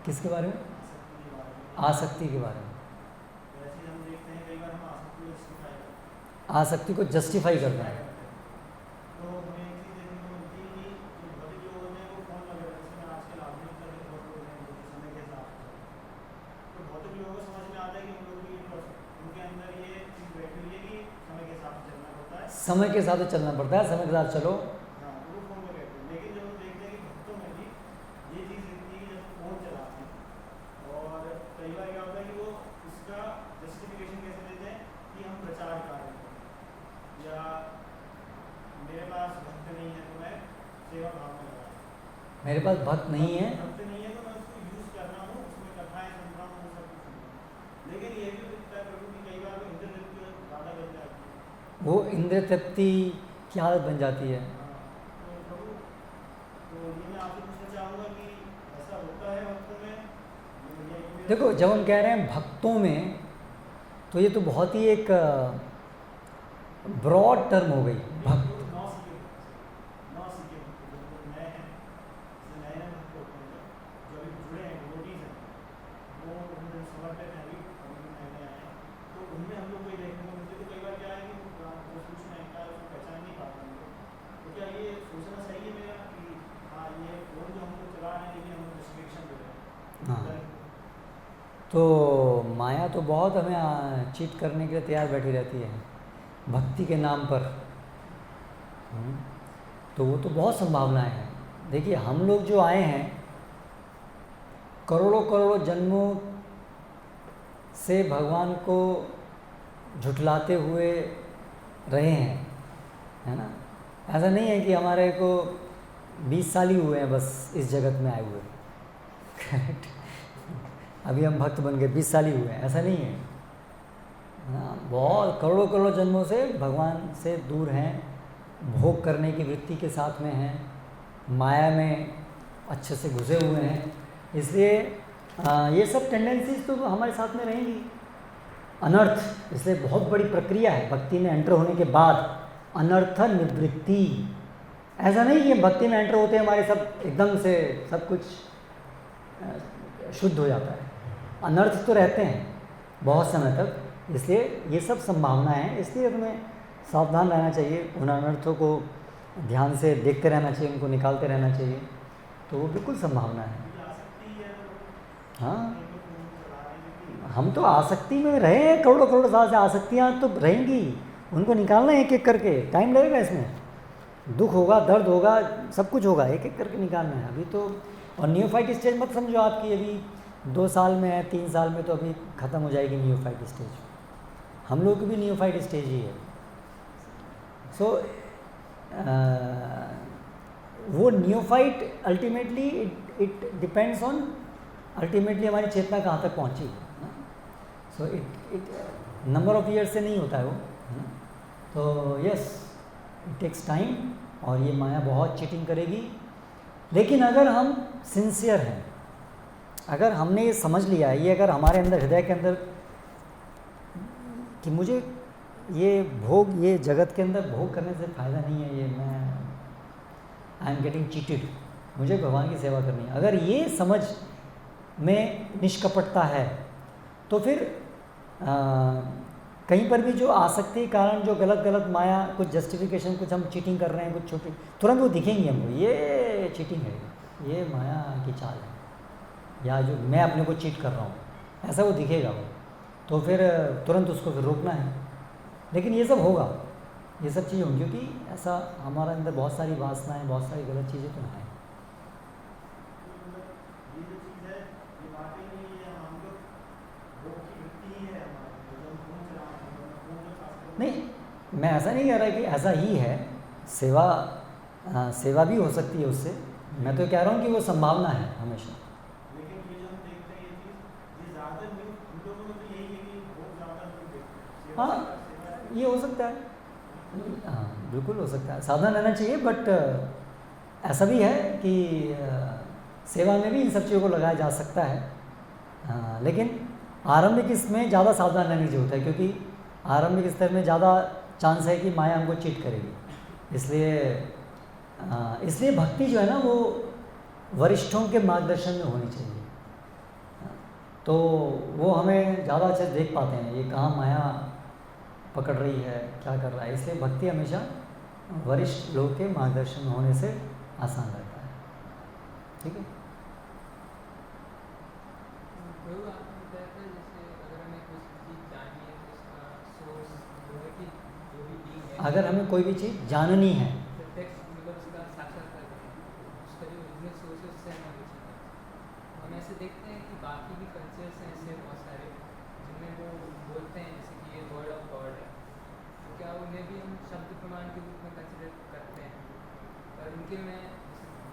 किसके बारे में? आसक्ति के बारे में। आसक्ति को जस्टिफाई करना है। समय के साथ चलना पड़ता है, समय के साथ चलो। लेकिन जब देखते हैं कि भक्तों में भी ये चीज़ दिखती है, जब फोन चलाते हैं, और कई बार क्या होता है कि वो उसका जस्टिफिकेशन कैसे देते हैं कि हम प्रचार कर रहे हैं, या मेरे पास भक्त नहीं है तो मैं सेवा भाव में लगा, मेरे पास भक्त नहीं है, भक्त नहीं है तो मैं उसको यूज़ कर रहा हूँ, उसमें कथाएँ सुन रहा हूँ, सब कुछ। लेकिन ये भी दिखता है प्रभु की कई बार वो इंद्रदेव की ज़्यादा बन जाती है, वो इंद्र तृप्ति की आदत बन जाती है। तो ये मैं आपसे पूछना चाहूँगा कि ऐसा होता है भक्तों में? देखो, जब हम कह रहे हैं भक्तों में, तो ये तो बहुत ही एक ब्रॉड टर्म हो गई। भक्त तो माया तो बहुत हमें चीट करने के लिए तैयार बैठी रहती है भक्ति के नाम पर। तो वो तो बहुत संभावनाएं हैं। देखिए, हम लोग जो आए हैं करोड़ों करोड़ों जन्मों से भगवान को झुठलाते हुए रहे हैं, है ना। ऐसा नहीं है कि हमारे को 20 साल ही हुए हैं बस इस जगत में आए हुए, करेक्ट। अभी हम भक्त बन गए, 20 साल ही हुए हैं, ऐसा नहीं है ना। बहुत करोड़ों करोड़ों जन्मों से भगवान से दूर हैं, भोग करने की वृत्ति के साथ में हैं, माया में अच्छे से घुसे हुए हैं। इसलिए ये सब टेंडेंसीज तो हमारे साथ में रहेंगी। अनर्थ, इसलिए बहुत बड़ी प्रक्रिया है भक्ति में एंटर होने के बाद, अनर्थ निवृत्ति। ऐसा नहीं कि भक्ति में एंटर होते हमारे सब एकदम से सब कुछ शुद्ध हो जाता है, अनर्थ तो रहते हैं बहुत समय तक। इसलिए ये सब संभावना है, इसलिए हमें सावधान रहना चाहिए, उन अनर्थों को ध्यान से देखते रहना चाहिए, उनको निकालते रहना चाहिए, तो वो बिल्कुल संभावना है। हाँ, हम तो आसक्ति में रहे हैं करोड़ों करोड़ों साल से, आसक्तियाँ तो रहेंगी, उनको निकालना है एक एक करके, टाइम लगेगा इसमें, दुख होगा, दर्द होगा, सब कुछ होगा, एक एक करके निकालना है अभी तो। और नियोफाइट स्टेज मत समझो आपकी अभी 2 साल में है, 3 साल में तो अभी ख़त्म हो जाएगी नियोफाइट स्टेज। हम लोग की भी नियोफाइट स्टेज ही है। सो वो neophyte ultimately it depends on, ultimately हमारी चेतना कहाँ तक पहुँची। So it number of years से नहीं होता है वो, है ना। तो यस, इट टेक्स टाइम, और ये माया बहुत चीटिंग करेगी। लेकिन अगर हम सिंसियर हैं, अगर हमने ये समझ लिया है, ये अगर हमारे अंदर, हृदय के अंदर, कि मुझे ये भोग, ये जगत के अंदर भोग करने से फ़ायदा नहीं है, ये मैं आई एम गेटिंग चीटेड, मुझे भगवान की सेवा करनी है, अगर ये समझ में निष्कपटता है, तो फिर कहीं पर भी जो आसक्ति के कारण जो गलत गलत माया, कुछ जस्टिफिकेशन, कुछ हम चीटिंग कर रहे हैं, कुछ छोटे, तुरंत वो दिखेंगे हमको, ये चीटिंग है, ये माया की चाल है, या जो मैं अपने को चीट कर रहा हूँ, ऐसा वो दिखेगा वो, तो फिर तुरंत उसको फिर रोकना है। लेकिन ये सब होगा, ये सब चीज़ें होंगी, क्योंकि ऐसा हमारे अंदर बहुत सारी वासनाएं, बहुत सारी गलत चीज़ें तो हैं। नहीं, मैं ऐसा नहीं कह रहा कि ऐसा ही है, सेवा सेवा भी हो सकती है उससे, मैं तो कह रहा हूँ कि वो संभावना है हमेशा। लेकिन ये जो हम देखते हैं ये चीज़, ये ज़्यादा नहीं, हम लोगों में तो यही है कि बहुत ज़्यादा लोग देखते हैं। हाँ, ये हो सकता है, हाँ बिल्कुल हो सकता है, सावधान रहना चाहिए। बट ऐसा भी है कि सेवा में भी इन सब चीज़ों को लगाया जा सकता है, लेकिन आरंभिक इसमें ज़्यादा सावधान रहने की ज़रूरत है, क्योंकि आरंभिक स्तर में ज़्यादा चांस है कि माया हमको चीट करेगी। इसलिए भक्ति जो है ना, वो वरिष्ठों के मार्गदर्शन में होनी चाहिए, तो वो हमें ज़्यादा अच्छे से देख पाते हैं ये कहाँ माया पकड़ रही है, क्या कर रहा है। इसलिए भक्ति हमेशा वरिष्ठ लोग के मार्गदर्शन में होने से आसान रहता है। ठीक है। अगर हमें कोई भी चीज़ जाननी है, हम ऐसे देखते हैं कि बाकी भी कल्चर्स हैं ऐसे बहुत सारे जिनमें वो बोलते हैं जैसे कि ये वर्ड ऑफ गॉड है, तो क्या उन्हें भी हम शब्द प्रमाण के रूप में कंसिडर करते हैं? पर उनके में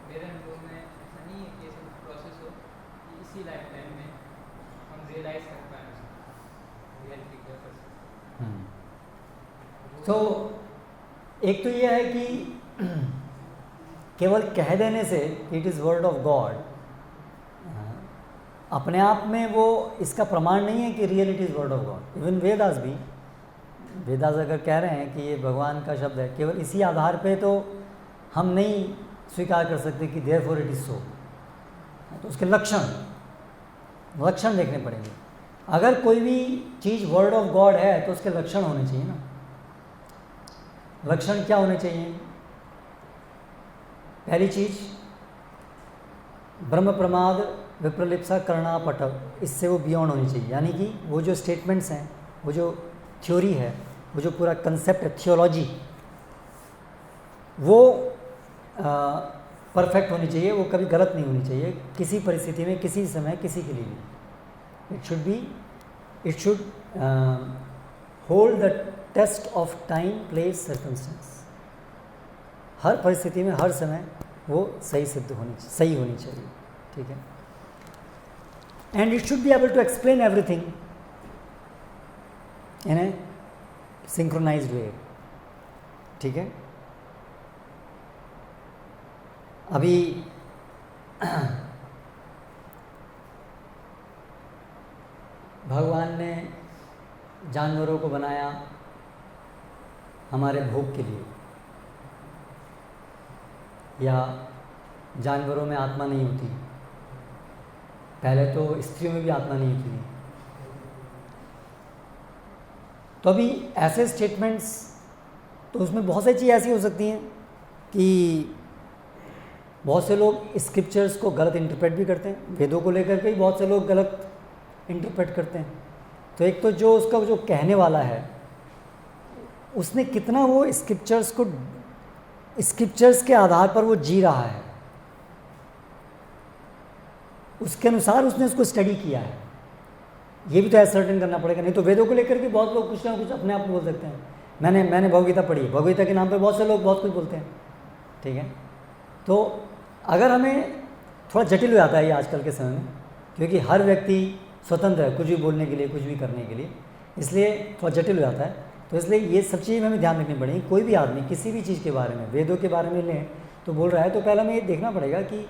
मेरे अनुभव में ऐसा नहीं है कि ये सब प्रोसेस हो कि इसी लाइफ टाइम में हम रियलाइज़ कर पाएँ रियलिटी के प्रोसेस। तो एक तो ये है कि केवल कह देने से it is word of God, अपने आप में वो इसका प्रमाण नहीं है कि real it is word of God. Even Vedas भी, वेदास अगर कह रहे हैं कि ये भगवान का शब्द है, केवल इसी आधार पे तो हम नहीं स्वीकार कर सकते कि देयरफॉर इट इज़ सो। तो उसके लक्षण देखने पड़ेंगे। अगर कोई भी चीज़ वर्ड ऑफ गॉड है तो उसके लक्षण होने चाहिए ना। लक्षण क्या होने चाहिए? पहली चीज़, ब्रह्म प्रमाद विप्रलिप्सा करणापट, इससे वो बियॉन्ड होनी चाहिए। यानी कि वो जो स्टेटमेंट्स हैं, वो जो थ्योरी है, वो जो पूरा कंसेप्ट है, थियोलॉजी, वो परफेक्ट होनी चाहिए, वो कभी गलत नहीं होनी चाहिए किसी परिस्थिति में, किसी समय, किसी के लिए भी। It should hold the test of time, place, circumstance. हर परिस्थिति में, हर समय वो सही होनी चाहिए, ठीक है। And it should be able to explain everything in a synchronised way, ठीक है। अभी भगवान ने जानवरों को बनाया हमारे भोग के लिए, या जानवरों में आत्मा नहीं होती, पहले तो स्त्रियों में भी आत्मा नहीं होती थी। तो अभी ऐसे स्टेटमेंट्स, तो उसमें बहुत सारी चीज़ें ऐसी हो सकती हैं कि बहुत से लोग स्क्रिप्चर्स को गलत इंटरप्रेट भी करते हैं, वेदों को लेकर के ही बहुत से लोग गलत इंटरप्रेट करते हैं। तो एक तो जो उसका जो कहने वाला है, उसने कितना वो स्क्रिप्चर्स के आधार पर वो जी रहा है, उसके अनुसार उसने उसको स्टडी किया है, ये भी तो एसर्टेन करना पड़ेगा। नहीं तो वेदों को लेकर के बहुत लोग कुछ ना कुछ अपने आप बोल सकते हैं। मैंने भगवगीता पढ़ी है, भगवगीता के नाम पे बहुत से लोग बहुत कुछ बोलते हैं, ठीक है। तो अगर हमें थोड़ा जटिल हो जाता है ये आजकल के समय में, क्योंकि हर व्यक्ति स्वतंत्र है कुछ भी बोलने के लिए, कुछ भी करने के लिए, इसलिए थोड़ा जटिल हो जाता है। तो इसलिए ये सब चीज़ें हमें ध्यान रखनी पड़ेगी। कोई भी आदमी किसी भी चीज़ के बारे में, वेदों के बारे में लें तो बोल रहा है, तो पहले हमें ये देखना पड़ेगा कि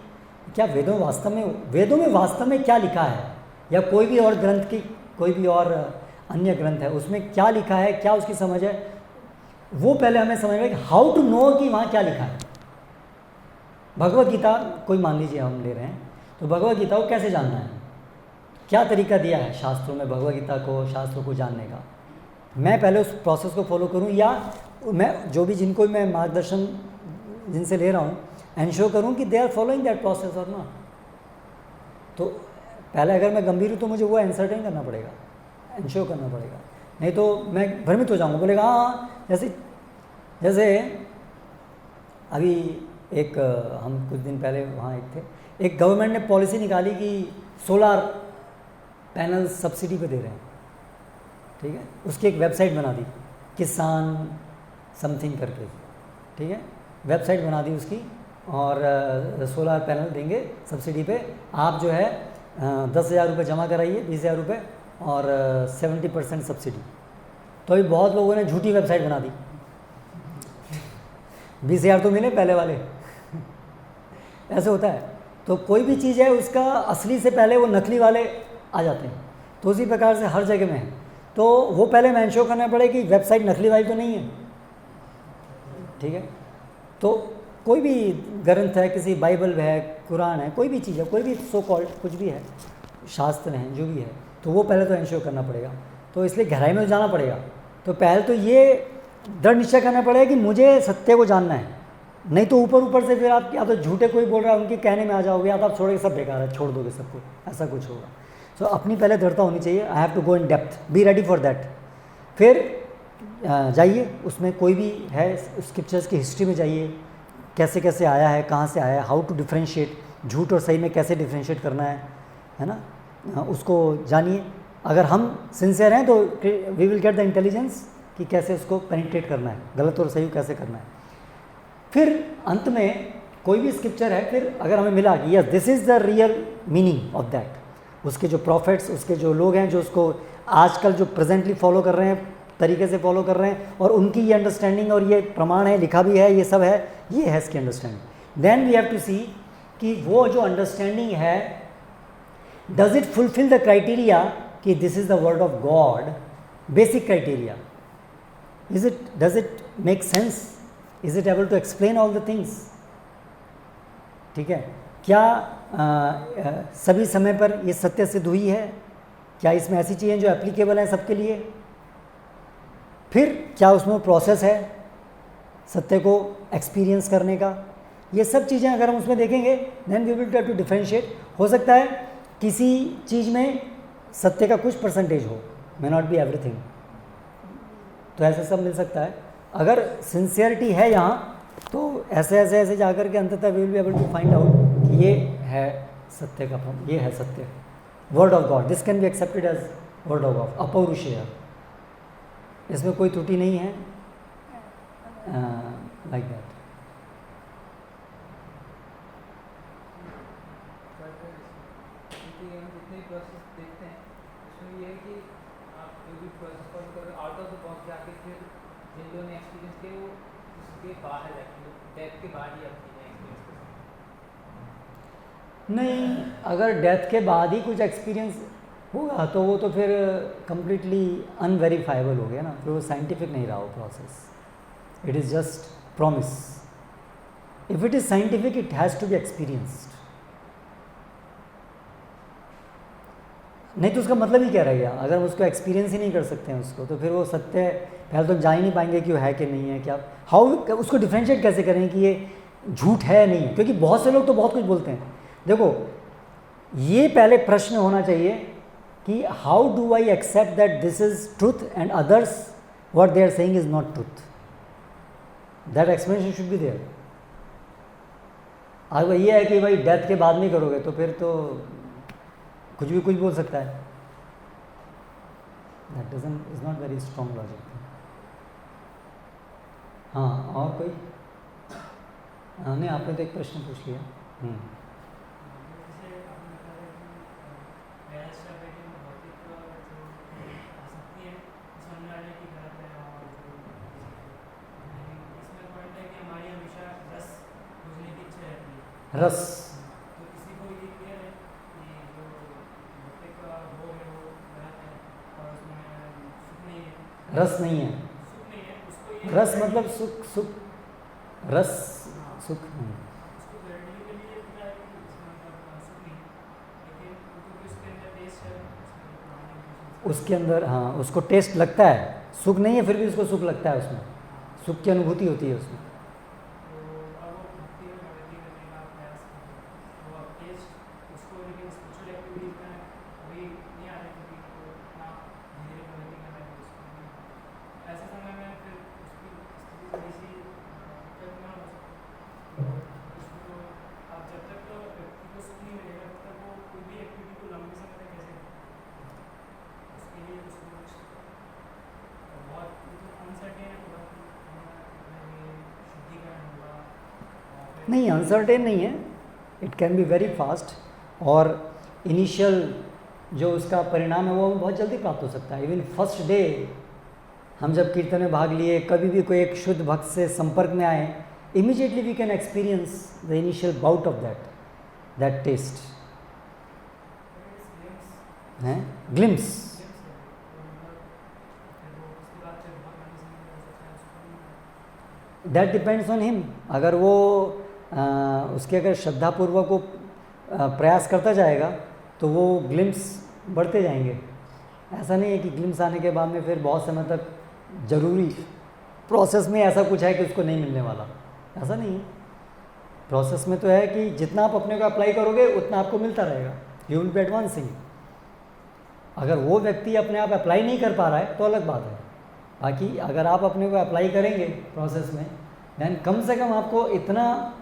क्या वेदों में वास्तव में क्या लिखा है, या कोई भी और ग्रंथ की, कोई भी और अन्य ग्रंथ है उसमें क्या लिखा है, क्या उसकी समझ है, वो पहले हमें समझ में, हाउ टू नो कि वहाँ क्या लिखा है। भगवत गीता कोई मान लीजिए हम ले रहे हैं, तो भगवत गीता को कैसे जानना है, क्या तरीका दिया है शास्त्रों में भगवत गीता को, शास्त्रों को जानने का। मैं पहले उस प्रोसेस को फॉलो करूं, या मैं जो भी जिनको मैं मार्गदर्शन जिनसे ले रहा हूं, एंश्योर करूं कि they are following that process और नॉट। तो पहले अगर मैं गंभीर हूँ तो मुझे वो एंसरटेन करना पड़ेगा, एंश्योर करना पड़ेगा, नहीं तो मैं भ्रमित हो जाऊँगा, बोलेगा हाँ। जैसे अभी एक हम कुछ दिन पहले वहाँ एक गवर्नमेंट ने पॉलिसी निकाली कि सोलार पैनल सब्सिडी पे दे रहे हैं, ठीक है। उसकी एक वेबसाइट बना दी, किसान समथिंग करके, ठीक है, वेबसाइट बना दी उसकी, और सोलार पैनल देंगे सब्सिडी पे। आप जो है 10,000 रुपये जमा कराइए, 20,000 रुपये, और 70% सब्सिडी। तो अभी बहुत लोगों ने झूठी वेबसाइट बना दी, 20,000 तो मिले पहले वाले ऐसे होता है। तो कोई भी चीज़ है उसका असली से पहले वो नकली वाले आ जाते हैं। तो उसी प्रकार से हर जगह में है, तो वो पहले मैं इंश्योर करना पड़े कि वेबसाइट नकली वाली तो नहीं है, ठीक है। तो कोई भी ग्रंथ है, किसी बाइबल है, कुरान है, कोई भी चीज़ है, कोई भी सो कॉल्ड कुछ भी है, शास्त्र हैं, जो भी है, तो वो पहले तो इंश्योर करना पड़ेगा। तो इसलिए गहराई में जाना पड़ेगा। तो पहले तो ये दृढ़ निश्चय करना पड़ेगा कि मुझे सत्य को जानना है, नहीं तो ऊपर से फिर आप या तो झूठे कोई बोल रहा है उनके कहने में आ जाओगे, या तो आप छोड़ोगे सब बेकार है, छोड़ दोगे सबको, ऐसा कुछ होगा। सो अपनी पहले दृढ़ता होनी चाहिए, I have to go in depth, be ready for that. फिर जाइए उसमें कोई भी है स्क्रिप्चर्स की हिस्ट्री में जाइए, कैसे कैसे आया है, कहाँ से आया है, हाउ टू डिफ्रेंशिएट, झूठ और सही में कैसे डिफ्रेंशिएट करना है ना, उसको जानिए। अगर हम सिंसियर हैं तो we will get the intelligence कि कैसे उसको पेनिट्रेट करना है, गलत और सही कैसे करना है। फिर अंत में कोई भी स्क्रिप्चर है, फिर अगर हमें मिला कि yes this is the real meaning of that, उसके जो प्रॉफिट्स, उसके जो लोग हैं जो उसको आजकल जो प्रेजेंटली फॉलो कर रहे हैं, तरीके से फॉलो कर रहे हैं, और उनकी ये अंडरस्टैंडिंग और ये प्रमाण है, लिखा भी है, ये सब है, ये है इसकी understanding. Then we have to see कि वो जो अंडरस्टैंडिंग है, does it fulfil the criteria कि this is the word of God, basic criteria, does it make sense, is it able to explain all the things, ठीक है। क्या सभी समय पर ये सत्य सिद्ध हुई है, क्या इसमें ऐसी चीज़ें जो एप्लीकेबल हैं सबके लिए, फिर क्या उसमें प्रोसेस है सत्य को एक्सपीरियंस करने का, ये सब चीज़ें अगर हम उसमें देखेंगे then we will try to differentiate. हो सकता है किसी चीज़ में सत्य का कुछ परसेंटेज हो, मे नॉट बी एवरीथिंग, तो ऐसा सब मिल सकता है। अगर सिंसियरिटी है यहाँ तो ऐसे ऐसे ऐसे जाकर के अंततः we will be able to find out कि ये है सत्य का ये है सत्य, word of God. This can be accepted as word of God, अपौरुषेय, इसमें कोई त्रुटि नहीं है, लाइक दैट। क्योंकि हम जितने भी प्रोसेस देखते हैं उसमें ये है कि आप जो भी प्रोसेस फॉलो कर रहे हो आउट ऑफ द बॉक्स जाके फिर जिन लोगों ने एक्सपीरियंस किया वो उसके बाहर जाके डेथ के बाद ही आप चीज़ें एक्सपीरियंस कर सकते नहीं, अगर डेथ के बाद ही कुछ एक्सपीरियंस होगा तो वो तो फिर कंप्लीटली अनवेरीफाइबल हो गया ना, फिर वो साइंटिफिक नहीं रहा वो process, it is just promise. If it is scientific it has to be experienced, नहीं तो उसका मतलब ही क्या रह गया। अगर हम उसको एक्सपीरियंस ही नहीं कर सकते हैं उसको, तो फिर वो सत्य पहले तो जा ही नहीं पाएंगे कि वो है कि नहीं है, क्या हाउ उसको डिफ्रेंशिएट कैसे करें कि ये झूठ है नहीं है, क्योंकि बहुत से लोग तो बहुत कुछ बोलते हैं। देखो, ये पहले प्रश्न होना चाहिए कि how do I accept that this is truth and others what they are saying is not truth, that explanation should be there. अगर ये है कि भाई डेथ के बाद नहीं करोगे तो फिर तो कुछ भी कुछ बोल सकता है, that doesn't is not very strong logic. हाँ, और कोई? नहीं, आपने तो एक प्रश्न पूछ लिया। रस रस नहीं है, रस मतलब सुख, सुख रस सुख नहीं। उसके अंदर हाँ उसको टेस्ट लगता है, सुख नहीं है फिर भी उसको सुख लगता है, उसमें सुख की अनुभूति होती है उसमें। नहीं, अनसर्टेन नहीं है, it can be very fast, और इनिशियल जो उसका परिणाम है वो बहुत जल्दी प्राप्त हो सकता है। इवन फर्स्ट डे हम जब कीर्तन में भाग लिए, कभी भी कोई एक शुद्ध भक्त से संपर्क में आए, immediately we can experience the initial bout of that taste है, glimpse. That depends on him. अगर वो उसके अगर श्रद्धापूर्वक को प्रयास करता जाएगा तो वो ग्लिम्स बढ़ते जाएंगे। ऐसा नहीं है कि ग्लिम्स आने के बाद में फिर बहुत समय तक जरूरी प्रोसेस में ऐसा कुछ है कि उसको नहीं मिलने वाला, ऐसा नहीं है। प्रोसेस में तो है कि जितना आप अपने को अप्लाई करोगे उतना आपको मिलता रहेगा, यू विल बी एडवांसिंग। अगर वो व्यक्ति अपने आप अप्लाई नहीं कर पा रहा है तो अलग बात है, बाकी अगर आप अपने को अप्लाई करेंगे प्रोसेस में, दैन कम से कम आपको इतना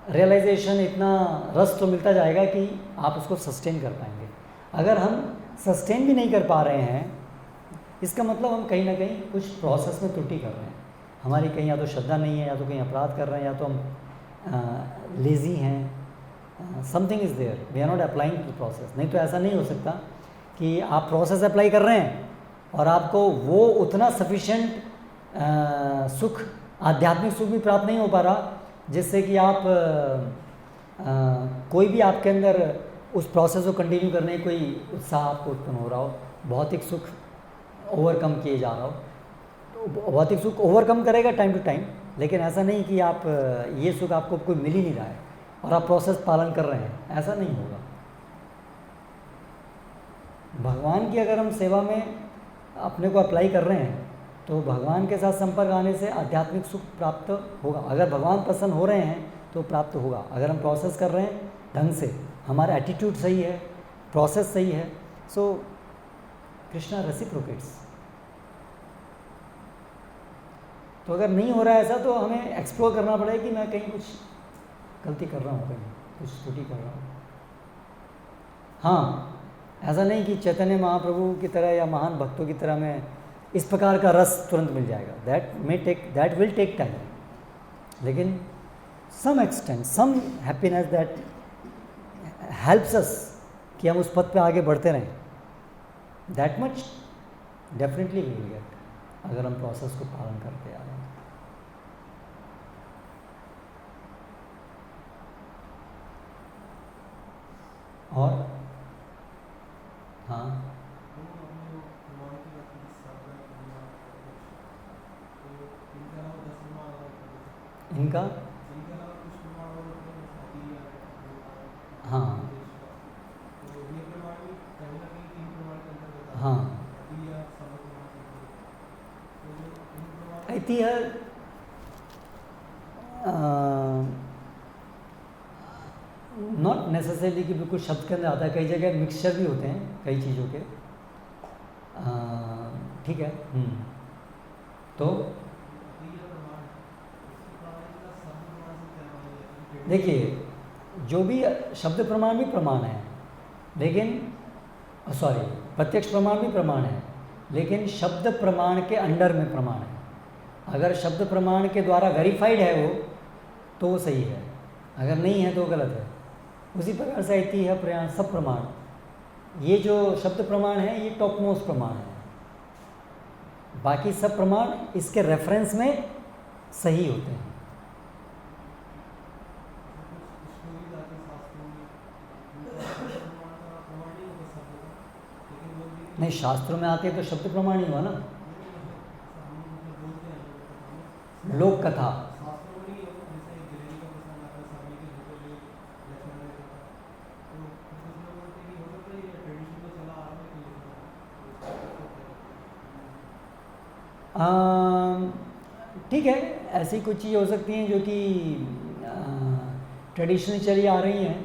रियलाइजेशन, इतना रस तो मिलता जाएगा कि आप उसको सस्टेन कर पाएंगे। अगर हम सस्टेन भी नहीं कर पा रहे हैं, इसका मतलब हम कहीं ना कहीं कुछ प्रोसेस में त्रुटि कर रहे हैं। हमारी कहीं या तो श्रद्धा नहीं है, या तो कहीं अपराध कर रहे हैं, या तो हम लेज़ी हैं, something is there, we are not applying to process. नहीं तो ऐसा नहीं हो सकता कि आप प्रोसेस अप्लाई कर रहे हैं और आपको वो उतना सफिशेंट सुख, आध्यात्मिक सुख भी प्राप्त नहीं हो पा रहा जिससे कि आप कोई भी आपके अंदर उस प्रोसेस को कंटिन्यू करने की कोई उत्साह आपको उत्पन्न हो रहा हो, भौतिक सुख ओवरकम किए जा रहा हो। तो भौतिक सुख ओवरकम करेगा टाइम टू टाइम, लेकिन ऐसा नहीं कि आप ये सुख आपको कोई मिल ही नहीं रहा है और आप प्रोसेस पालन कर रहे हैं, ऐसा नहीं होगा। भगवान की अगर हम सेवा में अपने को अप्लाई कर रहे हैं तो भगवान के साथ संपर्क आने से आध्यात्मिक सुख प्राप्त होगा। अगर भगवान प्रसन्न हो रहे हैं तो प्राप्त होगा। अगर हम प्रोसेस कर रहे हैं ढंग से, हमारा एटीट्यूड सही है, प्रोसेस सही है, सो कृष्णा रेसिप्रोकेट्स। तो अगर नहीं हो रहा है ऐसा तो हमें एक्सप्लोर करना पड़ेगा कि मैं कहीं कुछ गलती कर रहा हूँ, कहीं कुछ त्रुटि कर रहा हूँ। हाँ, ऐसा नहीं कि चैतन्य महाप्रभु की तरह या महान भक्तों की तरह में इस प्रकार का रस तुरंत मिल जाएगा, दैट विल टेक टाइम, लेकिन some extent, some happiness that helps us कि हम उस पथ पे आगे बढ़ते रहें, that much definitely we will get, अगर हम प्रोसेस को पालन करते आ रहे हैं। और हाँ, इनका हाँ हाँ ऐतिह्य नॉट नेसेसरीली कि बिल्कुल शब्द के अंदर आता है, कई जगह मिक्सचर भी होते हैं कई चीज़ों के, ठीक है। तो देखिए, जो भी शब्द प्रमाण भी प्रमाण है, लेकिन प्रत्यक्ष प्रमाण भी प्रमाण है, लेकिन शब्द प्रमाण के अंडर में प्रमाण है। अगर शब्द प्रमाण के द्वारा वेरीफाइड है वो, तो वो सही है, अगर नहीं है तो गलत है। उसी प्रकार से ऐतिह्य प्रमाण, सब प्रमाण, ये जो शब्द प्रमाण है ये टॉप मोस्ट प्रमाण है, बाकी सब प्रमाण इसके रेफरेंस में सही होते हैं। नहीं, शास्त्रों में आते तो शब्द प्रमाण ही हुआ ना, लोक कथा। ठीक है, ऐसी कुछ चीज़ें हो सकती हैं जो कि ट्रेडिशनली चली आ रही हैं,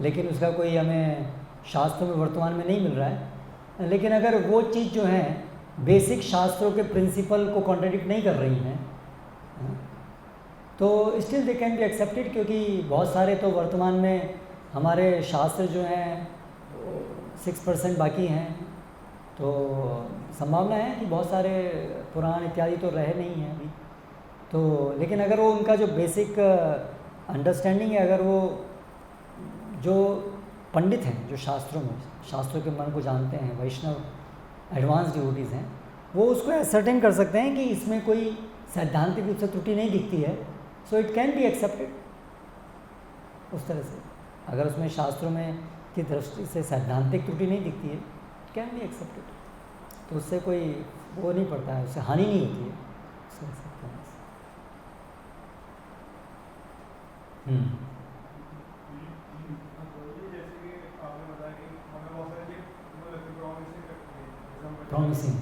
लेकिन उसका कोई हमें शास्त्रों में वर्तमान में नहीं मिल रहा है। लेकिन अगर वो चीज़ जो है बेसिक शास्त्रों के प्रिंसिपल को कॉन्ट्रडिक्ट नहीं कर रही हैं, तो still they can be accepted, क्योंकि बहुत सारे तो वर्तमान में हमारे शास्त्र जो हैं 6% बाकी हैं, तो संभावना है कि बहुत सारे पुराण इत्यादि तो रहे नहीं हैं अभी। तो लेकिन अगर वो उनका जो बेसिक अंडरस्टैंडिंग है, अगर वो जो पंडित हैं जो शास्त्रों में शास्त्रों के मन को जानते हैं, वैष्णव एडवांस डिवोटीज़ हैं, वो उसको एसर्टेन कर सकते हैं कि इसमें कोई सैद्धांतिक रूप से त्रुटि नहीं दिखती है, so it can be accepted उस तरह से। अगर उसमें शास्त्रों में की दृष्टि से सैद्धांतिक त्रुटि नहीं दिखती है, इट कैन बी एक्सेप्टेड, तो उससे कोई वो नहीं पड़ता है, उससे हानि नहीं होती है उससे एक्सेप्टेंस। प्रॉमिसिंग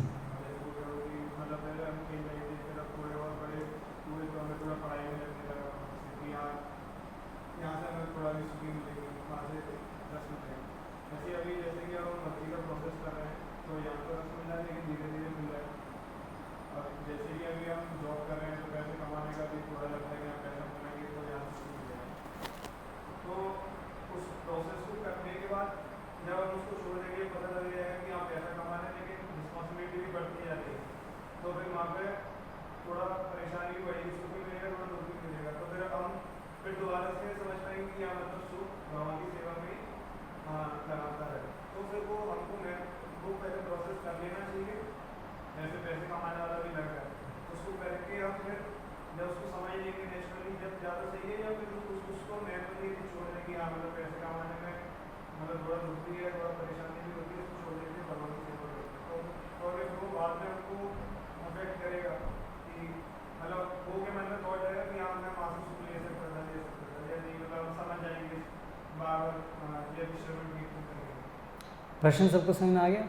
प्रश्न सबको समझ में आ गया?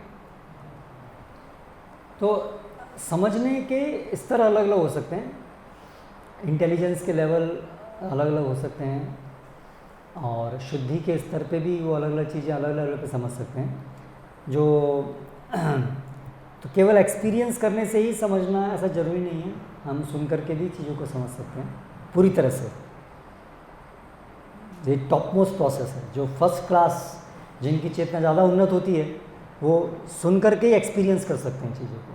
तो समझने के स्तर अलग अलग हो सकते हैं, इंटेलिजेंस के लेवल अलग अलग हो सकते हैं, और शुद्धि के स्तर पे भी वो अलग अलग चीज़ें अलग अलग पे समझ सकते हैं। जो तो केवल एक्सपीरियंस करने से ही समझना ऐसा ज़रूरी नहीं है, हम सुन करके भी चीज़ों को समझ सकते हैं पूरी तरह से। ये टॉप मोस्ट प्रोसेस है। जो फर्स्ट क्लास, जिनकी चेतना ज़्यादा उन्नत होती है, वो सुन करके ही एक्सपीरियंस कर सकते हैं चीज़ों को,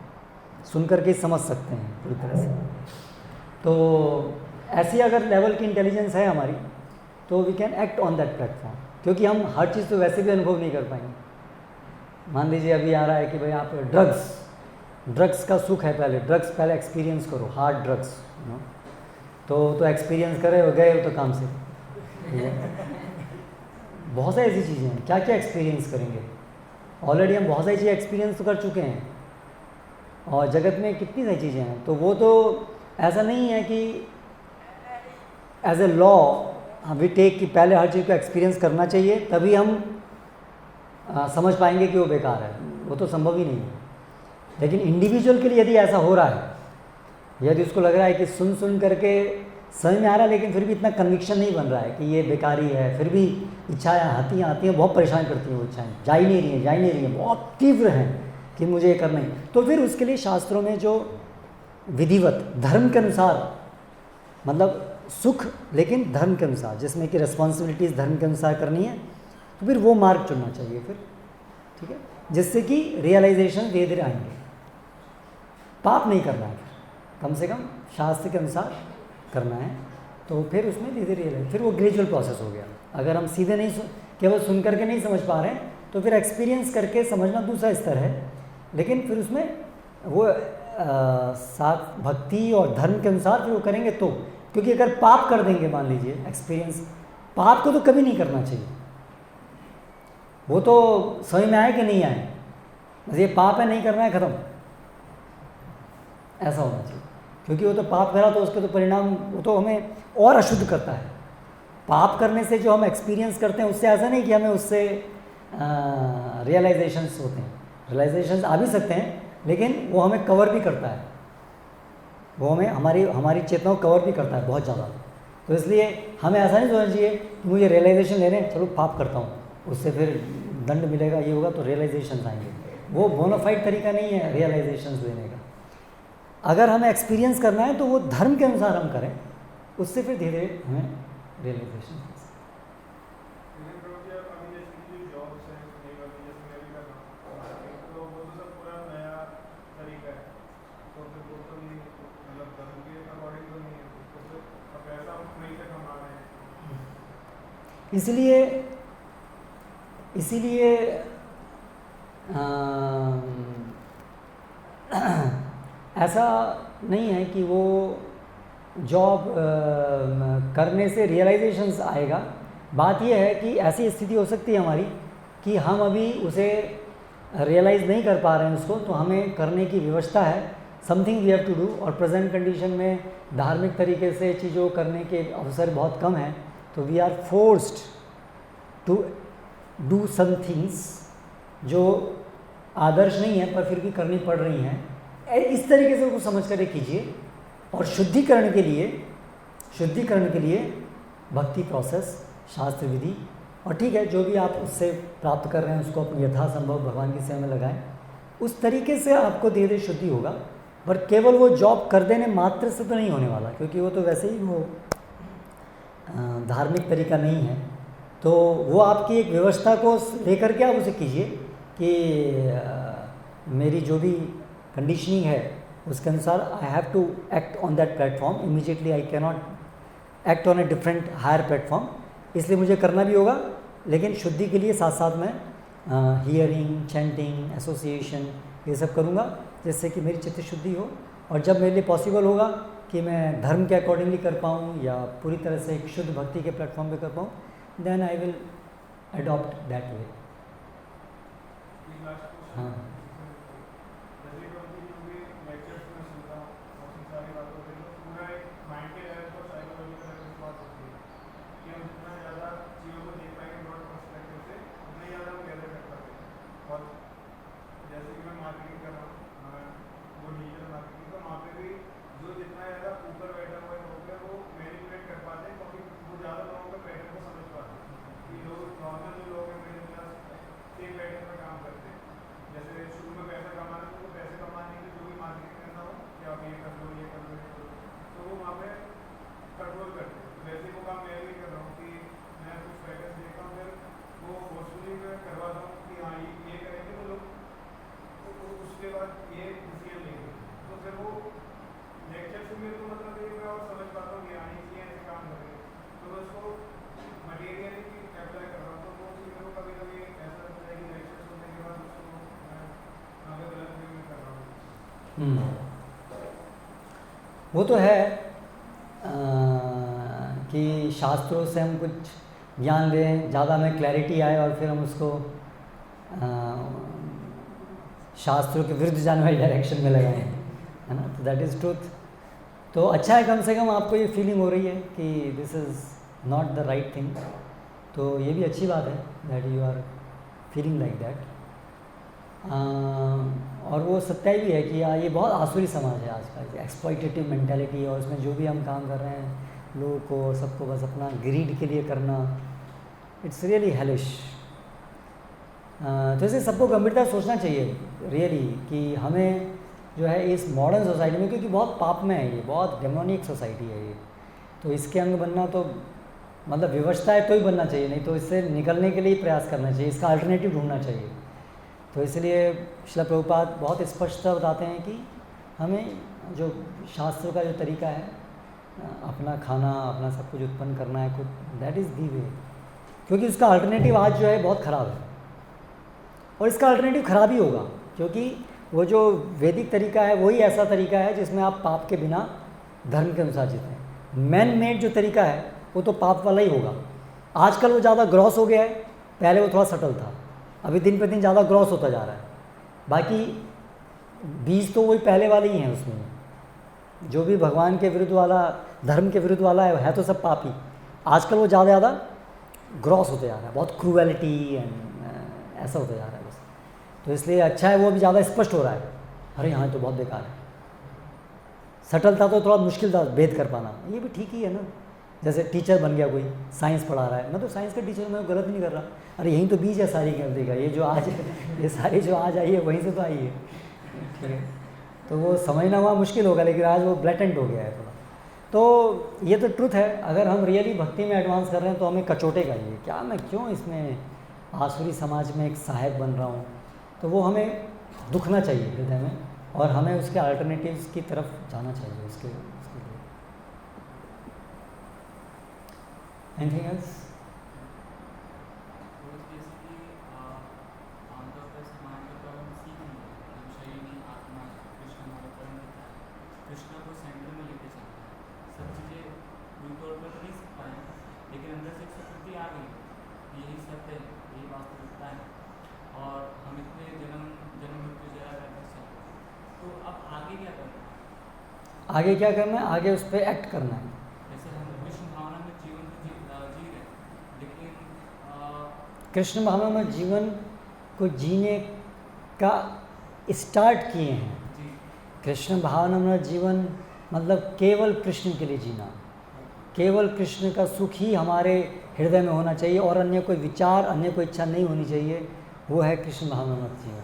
सुन करके ही समझ सकते हैं पूरी तरह से। तो ऐसी अगर लेवल की इंटेलिजेंस है हमारी, तो we can act on that platform, क्योंकि हम हर चीज़ तो वैसे भी अनुभव नहीं कर पाएंगे। मान लीजिए अभी आ रहा है कि भाई आप ड्रग्स का सुख है, पहले एक्सपीरियंस करो, हार्ड ड्रग्स, तो एक्सपीरियंस करे हो गए हो तो काम से। बहुत सारी ऐसी चीज़ें हैं, क्या क्या एक्सपीरियंस करेंगे। ऑलरेडी हम बहुत सारी चीज़ें एक्सपीरियंस तो कर चुके हैं, और जगत में कितनी सारी चीज़ें हैं। तो वो तो ऐसा नहीं है कि as a law we take कि पहले हर चीज़ को एक्सपीरियंस करना चाहिए तभी हम समझ पाएंगे कि वो बेकार है। वो तो संभव ही नहीं है। लेकिन इंडिविजुअल के लिए यदि ऐसा हो रहा है, यदि उसको लग रहा है कि सुन करके समझ में आ रहा है, लेकिन फिर भी इतना कन्विक्शन नहीं बन रहा है कि ये बेकारी है, फिर भी इच्छाएँ आती हैं, बहुत परेशान करती हैं वो इच्छाएँ, जा ही नहीं रही हैं, बहुत तीव्र हैं कि मुझे ये करना ही। तो फिर उसके लिए शास्त्रों में जो विधिवत धर्म के अनुसार, मतलब सुख लेकिन धर्म के अनुसार, जिसमें कि रिस्पॉन्सिबिलिटीज़ धर्म के अनुसार करनी है, तो फिर वो मार्ग चुनना चाहिए फिर, ठीक है, जिससे कि रियलाइजेशन धीरे धीरे आएंगे। पाप नहीं करना है, कम से कम शास्त्र के अनुसार करना है, तो फिर उसमें धीरे धीरे फिर वो ग्रेजुअल प्रोसेस हो गया। अगर हम सीधे नहीं केवल सुन करके नहीं समझ पा रहे हैं, तो फिर एक्सपीरियंस करके समझना दूसरा स्तर है। लेकिन फिर उसमें वो साथ भक्ति और धर्म के अनुसार फिर वो करेंगे तो, क्योंकि अगर पाप कर देंगे, मान लीजिए एक्सपीरियंस, पाप को तो कभी नहीं करना चाहिए, वो तो समझ में आए कि नहीं आए, बस ये पाप है, नहीं करना है, ख़त्म, ऐसा होना चाहिए। क्योंकि वो तो पाप करा तो उसके तो परिणाम, वो तो हमें और अशुद्ध करता है। पाप करने से जो हम एक्सपीरियंस करते हैं, उससे ऐसा नहीं कि हमें उससे रियलाइजेशंस होते हैं, रियलाइजेशंस आ भी सकते हैं, लेकिन वो हमें कवर भी करता है, वो हमें हमारी चेतनाओं को कवर भी करता है बहुत ज़्यादा। तो इसलिए हमें ऐसा नहीं सोचना चाहिए कि मुझे रियलाइजेशन लेने, चलो पाप करता हूँ, उससे फिर दंड मिलेगा, ये होगा, तो रियलाइजेशन आएंगे। वो बोनाफाइड तरीका नहीं है रियलाइजेशन लेने का। अगर हमें एक्सपीरियंस करना है तो वो धर्म के अनुसार हम करें, उससे फिर धीरे धीरे हमें रियलाइजेशन। इसीलिए ऐसा नहीं है कि वो जॉब करने से रियलाइजेशंस आएगा। बात यह है कि ऐसी स्थिति हो सकती है हमारी कि हम अभी उसे रियलाइज़ नहीं कर पा रहे हैं उसको, तो हमें करने की व्यवस्था है, something we have to do. और प्रेजेंट कंडीशन में धार्मिक तरीके से चीज़ों करने के अवसर बहुत कम हैं, तो we are forced to do some things जो आदर्श नहीं है पर फिर भी करनी पड़ रही हैं। इस तरीके से उसको समझ कर कीजिए। और शुद्धिकरण के लिए भक्ति प्रोसेस, शास्त्र विधि, और ठीक है, जो भी आप उससे प्राप्त कर रहे हैं उसको अपनी यथासंभव भगवान की सेवा में लगाएं। उस तरीके से आपको धीरे धीरे शुद्धि होगा। पर केवल वो जॉब कर देने मात्र से तो नहीं होने वाला, क्योंकि वो तो वैसे ही वो धार्मिक तरीका नहीं है। तो वो आपकी एक व्यवस्था को लेकर के आप उसे कीजिए कि मेरी जो भी कंडीशनिंग है उसके अनुसार I have to act on that platform immediately, I cannot act on a different higher platform, इसलिए मुझे करना भी होगा। लेकिन शुद्धि के लिए साथ साथ मैं हियरिंग, चैंटिंग, एसोसिएशन ये सब करूँगा, जिससे कि मेरी चित्त शुद्धि हो। और जब मेरे लिए पॉसिबल होगा कि मैं धर्म के अकॉर्डिंगली कर पाऊँ या पूरी तरह से एक शुद्ध भक्ति के प्लेटफॉर्म पे कर पाऊँ, then I will adopt that way. हाँ, नॉर्मल जो लोग हैं मिडिल क्लास एक पैटर्न में काम करते हैं, जैसे जैसे मेरे को मतलब ये मैं और समझ पाता हूँ ज्ञानी जी ऐसे काम कर रहे हैं, तो मैं उसको मटेरियली अप्लाई कर रहा हूँ, तो वो चीज़ मेरे को कभी कभी ऐसा लगता है कि लेक्चर सुनने के बाद उसको मैं आगे गलत वे में कर रहा हूँ। वो तो है कि शास्त्रों से हम कुछ ज्ञान लें, ज़्यादा में क्लैरिटी आए और फिर हम उसको शास्त्रों के विरुद्ध जाने वाली डायरेक्शन में लगाएं, है ना, तो दैट इज़ ट्रूथ। तो अच्छा है कम से कम आपको ये फीलिंग हो रही है कि this is not the right thing, तो ये भी अच्छी बात है that you are feeling like that. और वो सत्य भी है कि ये बहुत आसुरी समाज है आज का, एक्सप्लॉइटेटिव मेंटालिटी, और उसमें जो भी हम काम कर रहे हैं लोगों को और सबको बस अपना ग्रीड के लिए करना, इट्स रियली हेलिश। तो इसे सबको गंभीरता से सोचना चाहिए रियली कि हमें जो है इस मॉडर्न सोसाइटी में, क्योंकि बहुत पाप में है ये, बहुत डेमोनिक सोसाइटी है ये, तो इसके अंग बनना तो मतलब विवशता है तो ही बनना चाहिए, नहीं तो इससे निकलने के लिए प्रयास करना चाहिए, इसका अल्टरनेटिव ढूंढना चाहिए। तो इसलिए श्रील प्रभुपाद बहुत स्पष्टता बताते हैं कि हमें जो शास्त्रों का जो तरीका है, अपना खाना अपना सब कुछ उत्पन्न करना है खुद, दैट इज़ दी वे, क्योंकि उसका अल्टरनेटिव आज जो है बहुत ख़राब है, और इसका अल्टरनेटिव ख़राब ही होगा, क्योंकि वो जो वैदिक तरीका है वही ऐसा तरीका है जिसमें आप पाप के बिना धर्म के अनुसार जीते हैं। मैन मेड जो तरीका है वो तो पाप वाला ही होगा। आजकल वो ज़्यादा ग्रॉस हो गया है, पहले वो थोड़ा सटल था, अभी दिन पे दिन ज़्यादा ग्रॉस होता जा रहा है। बाकी बीज तो वही पहले वाले ही हैं, उसमें जो भी भगवान के विरुद्ध वाला, धर्म के विरुद्ध वाला है तो सब पाप ही। आजकल वो ज़्यादा ग्रॉस होते जा रहा है, बहुत क्रूएलिटी एंड ऐसा होता जा रहा है बस। तो इसलिए अच्छा है वो भी ज़्यादा स्पष्ट हो रहा है, अरे यहाँ तो बहुत बेकार है। सटल था तो थोड़ा मुश्किल था भेद कर पाना, ये भी ठीक ही है ना। जैसे टीचर बन गया कोई, साइंस पढ़ा रहा है, मैं तो साइंस का टीचर, मैं गलत नहीं कर रहा, अरे यहीं तो बीज है सारी गलती का, ये जो आज ये सारी जो आज आई है वहीं से तो आई है, ठीक है। तो वो समझना वहाँ मुश्किल होगा, लेकिन आज वो ब्लैटेंट हो गया है थोड़ा। तो ये तो ट्रुथ है, अगर हम रियली भक्ति में एडवांस कर रहे हैं तो हमें कचोटेगा ये, क्या मैं क्यों इसमें आसुरी समाज में एक सहायक बन रहा हूँ, तो वो हमें दुखना चाहिए हृदय में, और हमें उसके अल्टरनेटिव्स की तरफ जाना चाहिए उसके लिए। Anything else? कृष्णा को सेंटर में लेके चलना है, सब चीज़ें पूरी तौर पर तो नहीं सीख पाए, लेकिन अंदर से एक स्वीकृति आ गई, यही सत्य है, यही वास्तविकता है, और हम इतने जन्म मृत्यु जरा रहते हैं। तो अब आगे क्या करना है? आगे क्या करना है? आगे उस पर एक्ट करना है। जैसे हम कृष्ण भावना में जीवन जी रहे हैं, लेकिन कृष्ण भावना में जीवन को जीने का स्टार्ट किए हैं। कृष्ण भावना में जीवन मतलब केवल कृष्ण के लिए जीना, केवल कृष्ण का सुख ही हमारे हृदय में होना चाहिए, और अन्य कोई विचार, अन्य कोई इच्छा नहीं होनी चाहिए, वो है कृष्ण भावना में जीवन।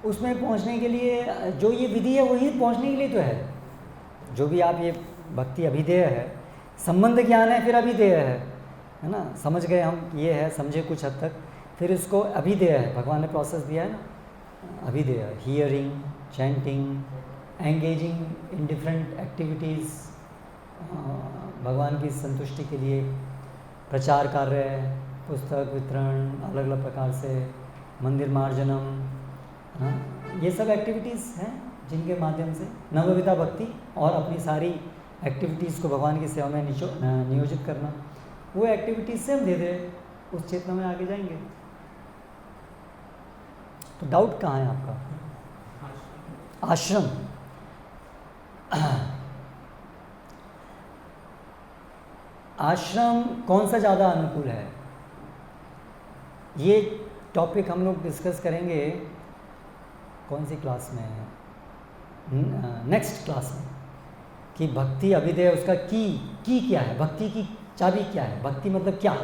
उसमें पहुंचने के लिए जो ये विधि है वही पहुंचने के लिए तो है। जो भी आप ये भक्ति अभिधेय है, संबंध ज्ञान है, फिर अभिधेय है ना। समझ गए हम, ये है, समझे कुछ हद तक, फिर इसको अभिधेय है, भगवान ने प्रोसेस दिया है ना, अभिधेय, hearing, chanting, engaging in different activities, भगवान की संतुष्टि के लिए प्रचार कार्य, पुस्तक वितरण, अलग अलग प्रकार से मंदिर मार्जनम, ये सब एक्टिविटीज़ हैं जिनके माध्यम से नवविधा भक्ति और अपनी सारी एक्टिविटीज़ को भगवान की सेवा में नियोजित करना, वो एक्टिविटीज़ से हम धीरे धीरे उस चेतना में आगे जाएंगे। तो डाउट कहाँ है आपका? आश्रम। आश्रम कौन सा ज़्यादा अनुकूल है, ये टॉपिक हम लोग डिस्कस करेंगे कौन सी क्लास में, नेक्स्ट क्लास में, कि भक्ति अभिधेय उसका की क्या है, भक्ति की चाबी क्या है, भक्ति मतलब क्या।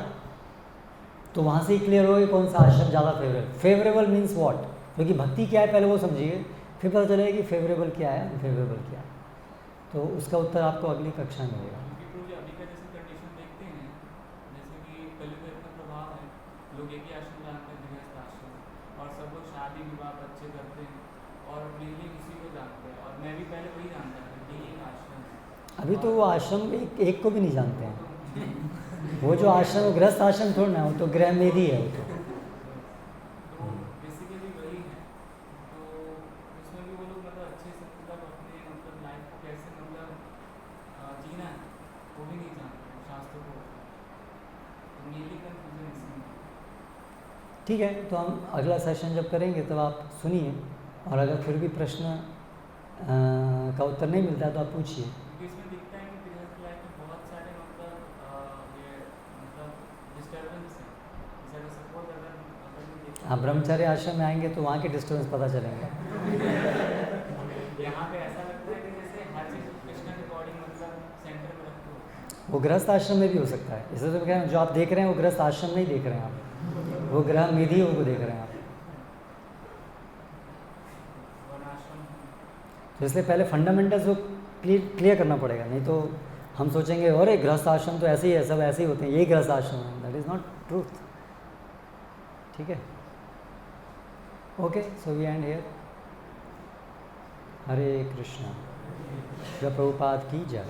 तो वहाँ से ही क्लियर होगा कौन सा आश्रम ज़्यादा फेवरेबल मीन्स व्हाट, क्योंकि भक्ति क्या है पहले वो समझिए, फिर पता चलेगा कि फेवरेबल क्या है, अनफेवरेबल क्या है। तो उसका उत्तर आपको अगली कक्षा में मिलेगा। अभी का जैसे कंडीशन देखते हैं, जैसे कि कलयुग का इतना प्रभाव है, लोग एक ही आश्रम जानते हैं, गृहस्थ आश्रम, और सब लोग शादी शादी विवाह बच्चे करते हैं और मेनली उसी को जानते हैं, और मैं भी पहले वही जानता था कि ये एक आश्रम है। अभी तो वो आश्रम एक को भी नहीं जानते हैं। वो जो आश्रम वो गृहस्थ आश्रम थोड़ा ना, वो तो गृह मेधी है वो तो। तो बेसिकली वही है। तो उसमें भी वो लोग मतलब अच्छे से मतलब अपने मतलब लाइफ को कैसे मतलब जीना है वो भी नहीं जानते शास्त्रों को। तो मेनली कंफ्यूजन इसमें है। ठीक है, तो हम अगला सेशन जब करेंगे तब आप सुनिए, और अगर फिर भी प्रश्न का उत्तर नहीं मिलता है तो आप पूछिए। क्योंकि इसमें दिखता है कि गृहस्थ लाइफ में बहुत सारे मतलब ये मतलब डिस्टर्बेंस है। जैसे अगर सपोज अगर आप ब्रह्मचर्य आश्रम में आएंगे तो वहाँ के डिस्टर्बेंस पता चलेंगे। यहाँ पे ऐसा लगता है कि जैसे हर चीज़ कृष्ण के अकॉर्डिंग मतलब सेंटर में रखते हो। वो गृहस्थ आश्रम में भी हो सकता है। इससे तो कह रहे हैं जो आप देख रहे हैं वो गृहस्थ आश्रम नहीं देख रहे हैं आप, वो गृह मेधियों को देख रहे हैं आप। वर्णाश्रम तो इसलिए पहले फंडामेंटल्स को क्लियर करना पड़ेगा, नहीं तो हम सोचेंगे अरे गृहस्थ आश्रम तो ऐसे ही है, सब ऐसे ही होते हैं, यही गृहस्थ आश्रम है। That is not truth. ठीक है, okay, so we end here. Hare Krishna. जय प्रभुपाद की जय।